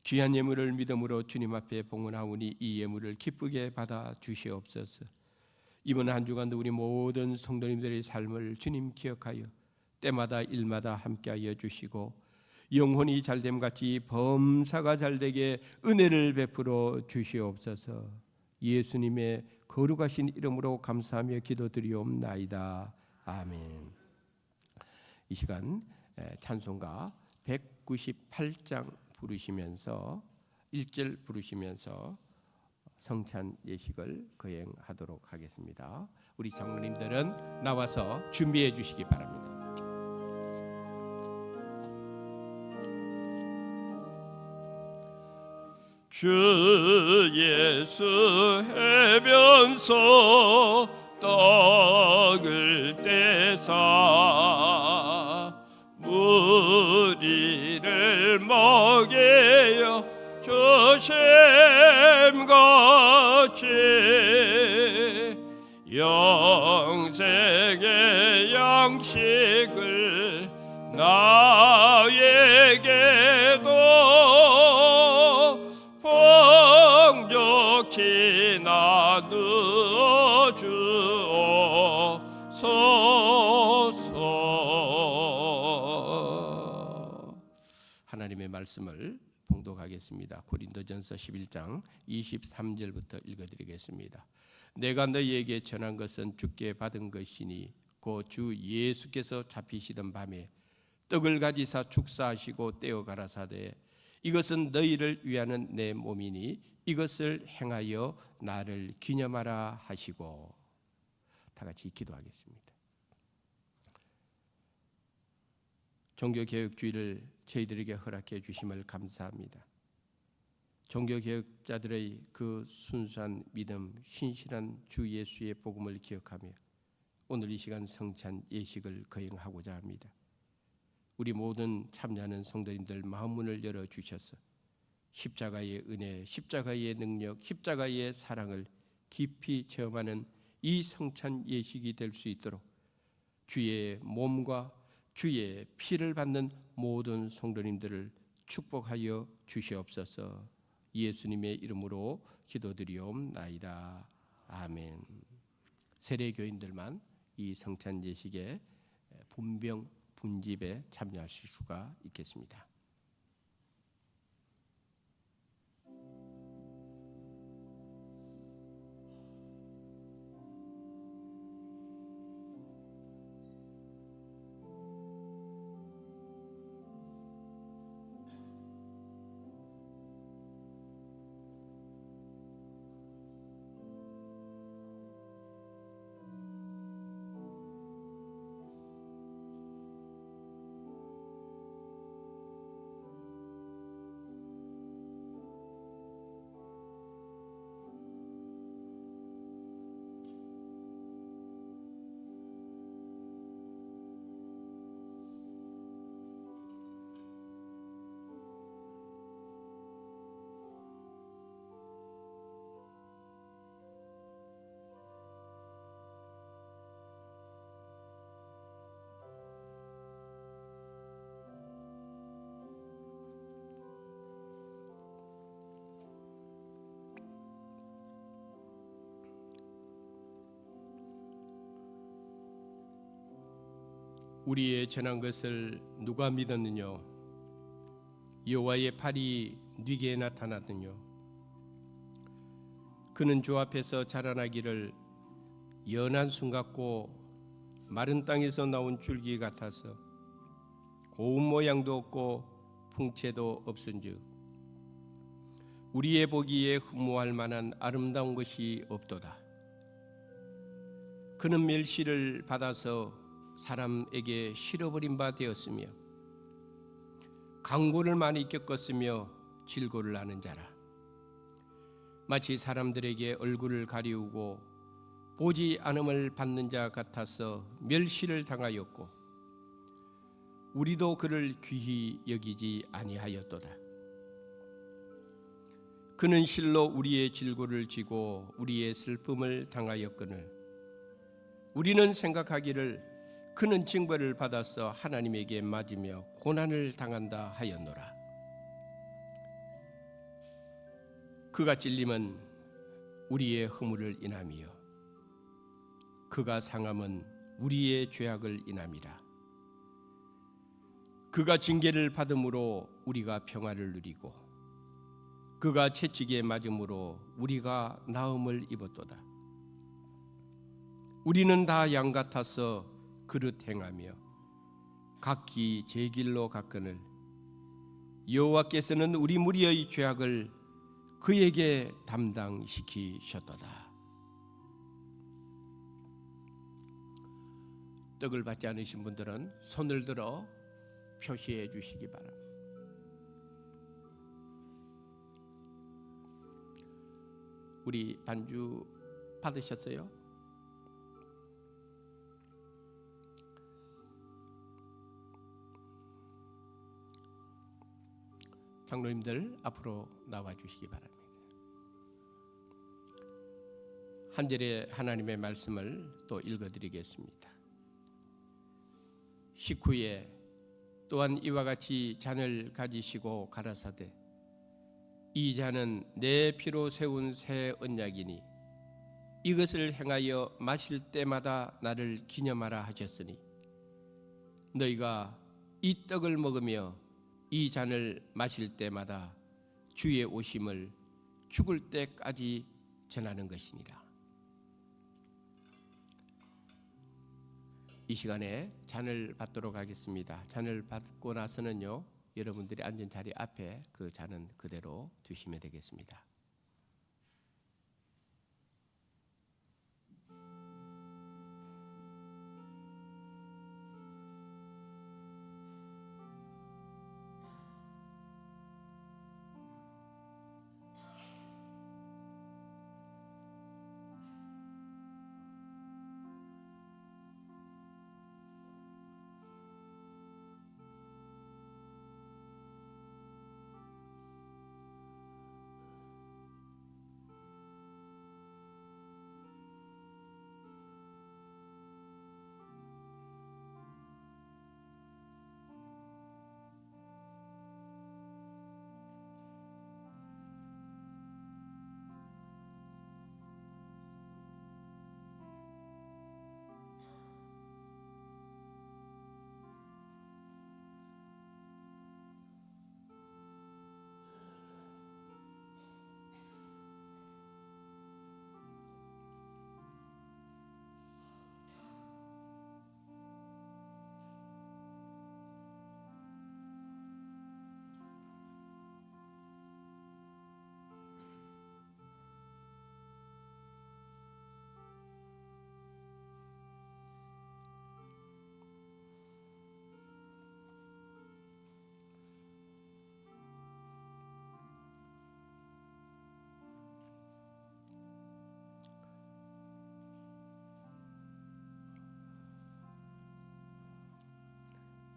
귀한 예물을 믿음으로 주님 앞에 봉헌하오니 이 예물을 기쁘게 받아 주시옵소서. 이번 한 주간도 우리 모든 성도님들의 삶을 주님 기억하여 때마다 일마다 함께하여 주시고 영혼이 잘됨같이 범사가 잘되게 은혜를 베풀어 주시옵소서. 예수님의 거룩하신 이름으로 감사하며 기도드리옵나이다. 아멘. 이 시간 찬송가 198장 부르시면서 1절 부르시면서 성찬 예식을 거행하도록 하겠습니다. 우리 장로님들은 나와서 준비해 주시기 바랍니다. 주 예수 해변서 떡을 떼사 무리를 먹여 조심같이 영생의 양식을 나에게도 풍족히 나누어 주옵소서. 하나님의 말씀을 봉독하겠습니다. 고린도전서 11장 23절부터 읽어드리겠습니다. 내가 너희에게 전한 것은 주께 받은 것이니 곧 주 예수께서 잡히시던 밤에 떡을 가지사 축사하시고 떼어 가라사대 이것은 너희를 위하는 내 몸이니 이것을 행하여 나를 기념하라 하시고. 다 같이 기도하겠습니다. 종교개혁주의를 저희들에게 허락해 주심을 감사합니다. 종교개혁자들의 그 순수한 믿음, 신실한 주 예수의 복음을 기억하며 오늘 이 시간 성찬 예식을 거행하고자 합니다. 우리 모든 참여하는 성도님들 마음문을 열어주셔서 십자가의 은혜, 십자가의 능력, 십자가의 사랑을 깊이 체험하는 이 성찬 예식이 될 수 있도록 주의 몸과 주의 피를 받는 모든 성도님들을 축복하여 주시옵소서. 예수님의 이름으로 기도드리옵나이다. 아멘. 세례교인들만 이 성찬 예식에 분병 분집에 참여하실 수가 있겠습니다. 우리의 전한 것을 누가 믿었느냐? 여호와의 팔이 네게 나타났느냐? 그는 주 앞에서 자라나기를 연한 순 같고 마른 땅에서 나온 줄기 같아서 고운 모양도 없고 풍채도 없은즉 우리의 보기에 흠모할 만한 아름다운 것이 없도다. 그는 멸시를 받아서 사람에게 실어버린 바 되었으며 강고를 많이 겪었으며 질고를 하는 자라. 마치 사람들에게 얼굴을 가리우고 보지 않음을 받는 자 같아서 멸시를 당하였고 우리도 그를 귀히 여기지 아니하였도다. 그는 실로 우리의 질고를 지고 우리의 슬픔을 당하였거늘 우리는 생각하기를 그는 징벌을 받아서 하나님에게 맞으며 고난을 당한다 하였노라. 그가 찔림은 우리의 허물을 인함이요 그가 상함은 우리의 죄악을 인함이라. 그가 징계를 받음으로 우리가 평화를 누리고 그가 채찍에 맞음으로 우리가 나음을 입었도다. 우리는 다 양 같아서 그릇 행하며 각기 제 길로 갔거늘 여호와께서는 우리 무리의 죄악을 그에게 담당시키셨도다. 떡을 받지 않으신 분들은 손을 들어 표시해 주시기 바랍니다. 우리 반주 받으셨어요? 장로님들 앞으로 나와 주시기 바랍니다. 한 절의 하나님의 말씀을 또 읽어드리겠습니다. 식후에 또한 이와 같이 잔을 가지시고 가라사대 이 잔은 내 피로 세운 새 언약이니 이것을 행하여 마실 때마다 나를 기념하라 하셨으니 너희가 이 떡을 먹으며 이 잔을 마실 때마다 주의 오심을 죽을 때까지 전하는 것이니라. 이 시간에 잔을 받도록 하겠습니다. 잔을 받고 나서는요, 여러분들이 앉은 자리 앞에 그 잔은 그대로 두시면 되겠습니다.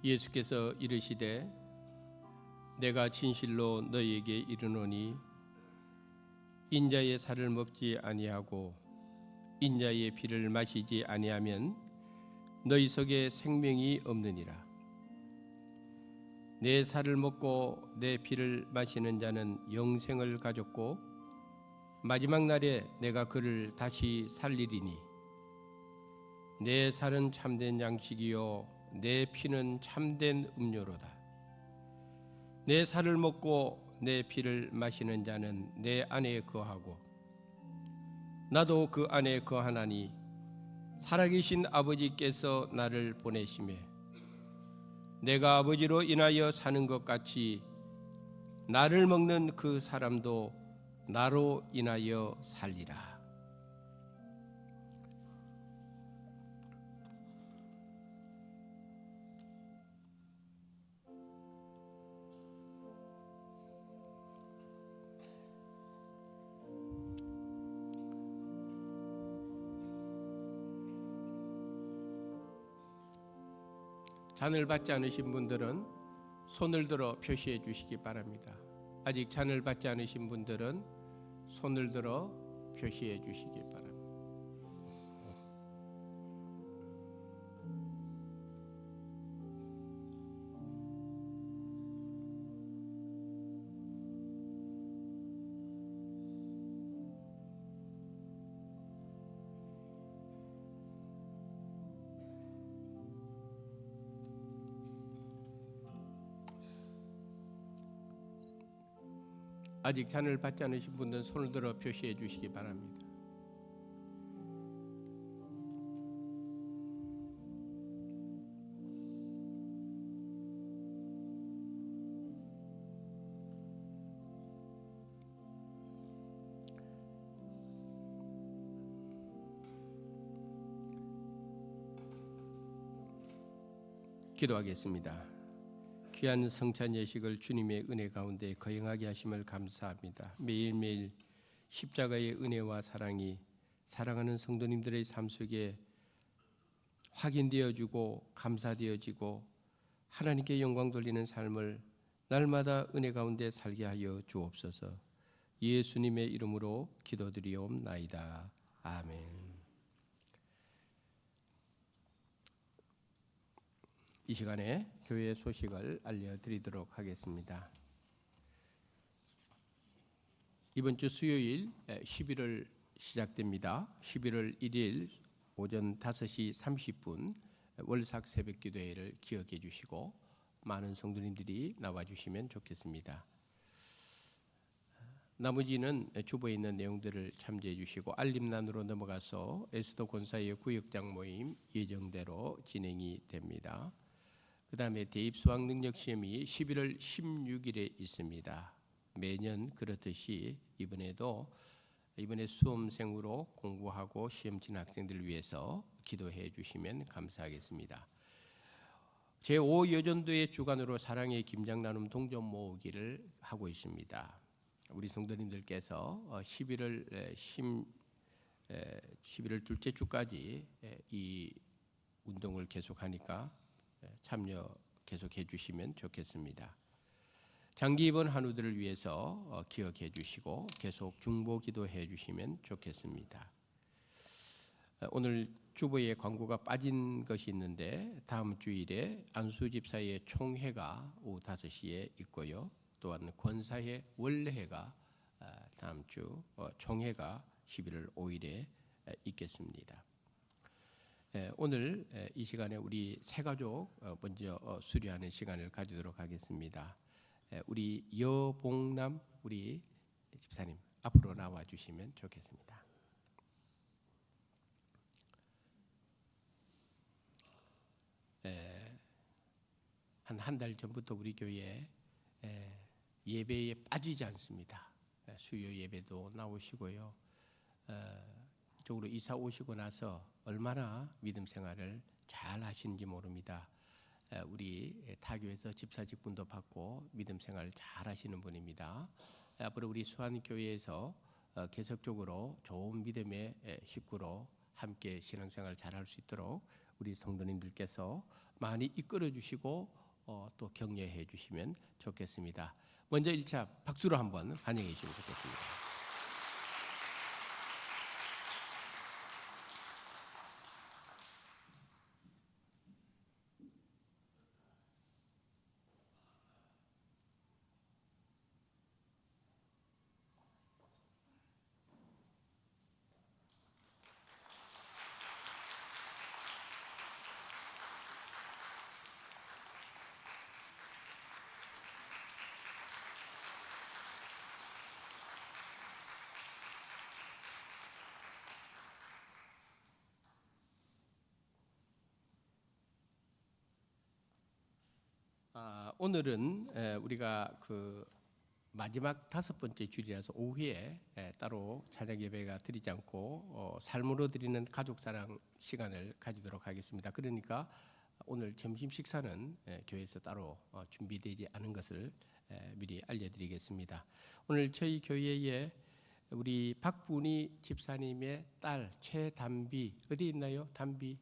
예수께서 이르시되 내가 진실로 너희에게 이르노니 인자의 살을 먹지 아니하고 인자의 피를 마시지 아니하면 너희 속에 생명이 없느니라. 내 살을 먹고 내 피를 마시는 자는 영생을 가졌고 마지막 날에 내가 그를 다시 살리리니 내 살은 참된 양식이요 내 피는 참된 음료로다. 내 살을 먹고 내 피를 마시는 자는 내 안에 거하고 나도 그 안에 거하나니 살아계신 아버지께서 나를 보내심에 내가 아버지로 인하여 사는 것 같이 나를 먹는 그 사람도 나로 인하여 살리라. 잔을 받지 않으신 분들은 손을 들어 표시해 주시기 바랍니다. 아직 잔을 받지 않으신 분들은 손을 들어 표시해 주시기 바랍니다. 아직 잔을 받지 않으신 분들은 손을 들어 표시해 주시기 바랍니다. 기도하겠습니다. 귀한 성찬 예식을 주님의 은혜 가운데 거행하게 하심을 감사합니다. 매일매일 십자가의 은혜와 사랑이 사랑하는 성도님들의 삶 속에 확인되어지고 감사되어지고 하나님께 영광 돌리는 삶을 날마다 은혜 가운데 살게 하여 주옵소서. 예수님의 이름으로 기도드리옵나이다. 아멘. 이 시간에 교회 소식을 알려드리도록 하겠습니다. 이번 주 수요일 11월 시작됩니다. 11월 1일 오전 5시 30분 월삭 새벽 기도회를 기억해 주시고 많은 성도님들이 나와 주시면 좋겠습니다. 나머지는 주보에 있는 내용들을 참조해 주시고 알림란으로 넘어가서 에스더 권사의 구역장 모임 예정대로 진행이 됩니다. 그 다음에 대입 수학 능력 시험이 11월 16일에 있습니다. 매년 그렇듯이 이번에 수험생으로 공부하고 시험 치는 학생들을 위해서 기도해 주시면 감사하겠습니다. 제5여전도의 주관으로 사랑의 김장 나눔 동전 모으기를 하고 있습니다. 우리 성도님들께서 11월 둘째 주까지 이 운동을 계속하니까 참여 계속해 주시면 좋겠습니다. 장기 입원 한우들을 위해서 기억해 주시고 계속 중보 기도해 주시면 좋겠습니다. 오늘 주보에 광고가 빠진 것이 있는데 다음 주일에 안수 집사의 총회가 오후 5시에 있고요. 또한 권사의 원례회가 다음 주 총회가 11월 5일에 있겠습니다. 오늘 이 시간에 우리 새 가족 먼저 수료하는 시간을 가지도록 하겠습니다. 우리 여봉남 우리 집사님 앞으로 나와 주시면 좋겠습니다. 한 달 전부터 우리 교회 예배에 빠지지 않습니다. 수요 예배도 나오시고요. 이쪽으로 이사 오시고 나서 얼마나 믿음 생활을 잘 하시는지 모릅니다. 우리 타교에서 집사 직분도 받고 믿음 생활을 잘 하시는 분입니다. 앞으로 우리 수안교회에서 계속적으로 좋은 믿음의 식구로 함께 신앙생활을 잘할 수 있도록 우리 성도님들께서 많이 이끌어 주시고 또 격려해 주시면 좋겠습니다. 먼저 1차 박수로 한번 환영해 주시면 좋겠습니다. 오늘은 우리가 그 마지막 5번째 주일이라서 오후에 따로 찬양 예배가 드리지 않고 삶으로 드리는 가족 사랑 시간을 가지도록 하겠습니다. 그러니까 오늘 점심 식사는 교회에서 따로 준비되지 않은 것을 미리 알려드리겠습니다. 오늘 저희 교회에 우리 박분희 집사님의 딸 최담비 어디 있나요? 담비?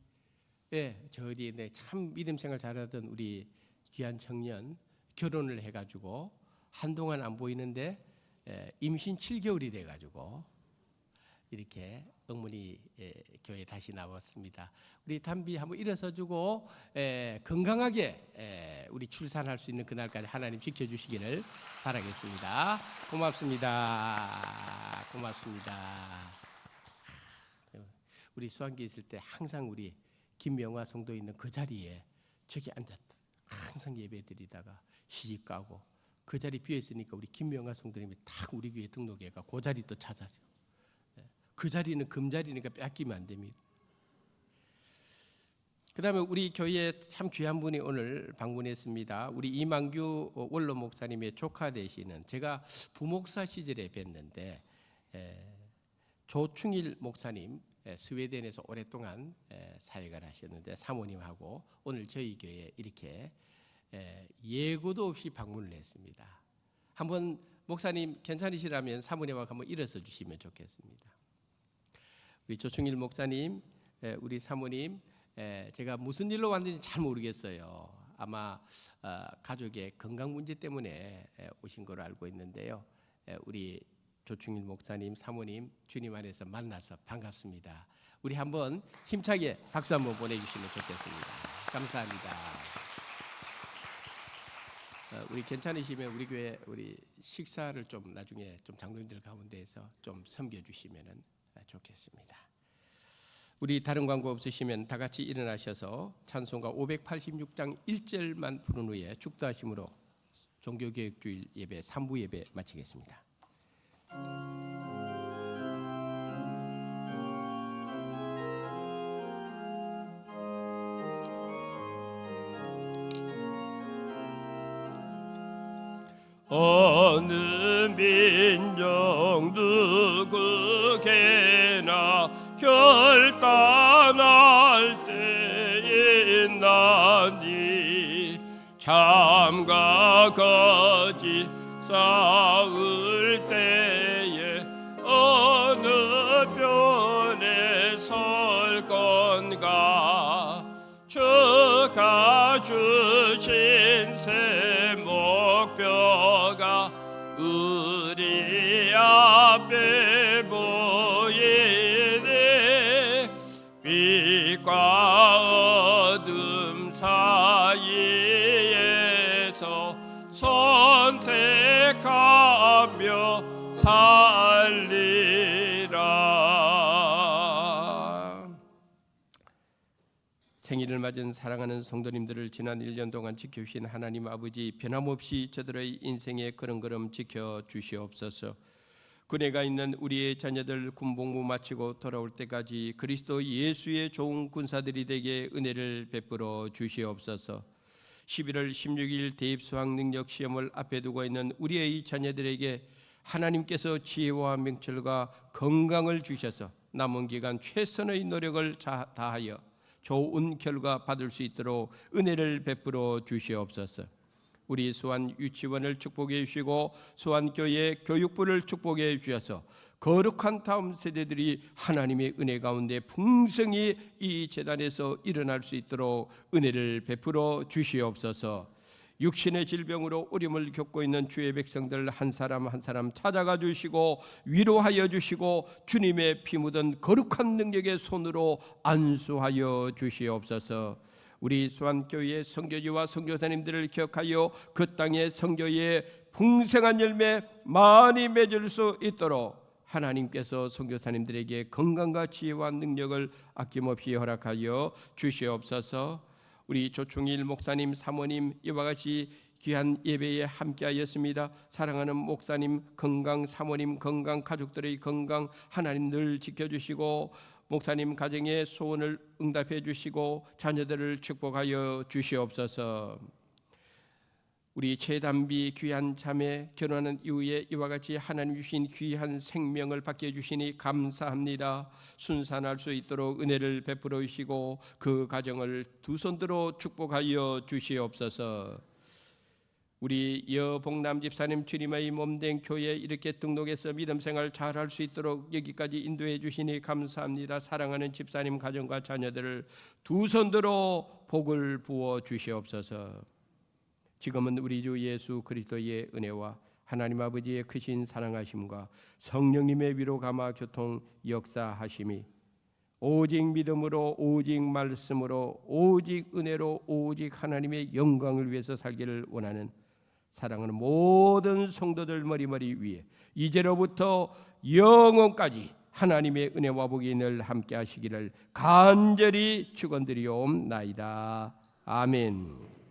저 어디에 있네. 참 믿음 생활 잘하던 우리 귀한 청년 결혼을 해가지고 한동안 안 보이는데 임신 7개월이 돼가지고 이렇게 응문이 교회에 다시 나왔습니다. 우리 담비 한번 일어서주고 건강하게 우리 출산할 수 있는 그날까지 하나님 지켜주시기를 바라겠습니다. 고맙습니다. 고맙습니다. 우리 수환기 있을 때 항상 우리 김명화 성도 있는 그 자리에 저기 앉았다. 항상 예배드리다가 시집 가고 그 자리 비어 있으니까 우리 김명아 성도님이 딱 우리 교회 등록해가 그 자리 또 찾아서 그 자리는 금자리니까 뺏기면 안 됩니다. 그 다음에 우리 교회에 참 귀한 분이 오늘 방문했습니다. 우리 이만규 원로 목사님의 조카 되시는 제가 부목사 시절에 뵀는데 조충일 목사님 스웨덴에서 오랫동안 사역을 하셨는데 사모님하고 오늘 저희 교회에 이렇게 예고도 없이 방문을 했습니다. 한번 목사님 괜찮으시라면 사모님하고 한번 일어서 주시면 좋겠습니다. 우리 조충일 목사님, 우리 사모님, 제가 무슨 일로 왔는지 잘 모르겠어요. 아마 가족의 건강 문제 때문에 오신 걸로 알고 있는데요. 우리 조충일 목사님, 사모님 주님 안에서 만나서 반갑습니다. 우리 한번 힘차게 박수 한번 보내주시면 좋겠습니다. 감사합니다. 우리 괜찮으시면 우리 교회 우리 식사를 좀 나중에 좀 장로님들 가운데에서 좀 섬겨주시면 좋겠습니다. 우리 다른 광고 없으시면 다 같이 일어나셔서 찬송가 586장 1절만 부른 후에 축도하심으로 종교개혁주일 예배 3부 예배 마치겠습니다. 어느 민족 누구게나 결단할 때 있나니 참과 거짓 싸울 때에 어느 편에 설 건가 주가 주신 새 목표가 우리 앞에 보이네 빛과 어둠 사이에서 선택하며 살리라. 생일을 맞은 사랑하는 성도님들을 지난 1년 동안 지켜주신 하나님 아버지, 변함없이 저들의 인생에 걸음걸음 지켜주시옵소서. 군에가 있는 우리의 자녀들 군복무 마치고 돌아올 때까지 그리스도 예수의 좋은 군사들이 되게 은혜를 베풀어 주시옵소서. 11월 16일 대입 수학 능력 시험을 앞에 두고 있는 우리의 자녀들에게 하나님께서 지혜와 명철과 건강을 주셔서 남은 기간 최선의 노력을 다하여 좋은 결과 받을 수 있도록 은혜를 베풀어 주시옵소서. 우리 수완 유치원을 축복해 주시고 수완교회 교육부를 축복해 주셔서 거룩한 다음 세대들이 하나님의 은혜 가운데 풍성히 이 재단에서 일어날 수 있도록 은혜를 베풀어 주시옵소서. 육신의 질병으로 어려움을 겪고 있는 주의 백성들 한 사람 한 사람 찾아가 주시고 위로하여 주시고 주님의 피 묻은 거룩한 능력의 손으로 안수하여 주시옵소서. 우리 수완교회의 선교지와 선교사님들을 기억하여 그 땅의 선교의 풍성한 열매 많이 맺을 수 있도록 하나님께서 선교사님들에게 건강과 지혜와 능력을 아낌없이 허락하여 주시옵소서. 우리 조충일 목사님, 사모님 이와 같이 귀한 예배에 함께하였습니다. 사랑하는 목사님 건강, 사모님 건강, 가족들의 건강 하나님 늘 지켜주시고 목사님 가정의 소원을 응답해 주시고 자녀들을 축복하여 주시옵소서. 우리 최단비 귀한 자매 결혼하는 이후에 이와 같이 하나님 주신 귀한 생명을 받게 해주시니 감사합니다. 순산할 수 있도록 은혜를 베풀어 주시고 그 가정을 두 손들어 축복하여 주시옵소서. 우리 여복남 집사님 주님의 몸된 교회에 이렇게 등록해서 믿음생활 잘할 수 있도록 여기까지 인도해 주시니 감사합니다. 사랑하는 집사님 가정과 자녀들을 두 손들어 복을 부어 주시옵소서. 지금은 우리 주 예수 그리스도의 은혜와 하나님 아버지의 크신 사랑하심과 성령님의 위로 감화 교통 역사하심이 오직 믿음으로 오직 말씀으로 오직 은혜로 오직 하나님의 영광을 위해서 살기를 원하는 사랑하는 모든 성도들 머리머리 위에 이제로부터 영원까지 하나님의 은혜와 복이 늘 함께 하시기를 간절히 축원드리옵나이다. 아멘.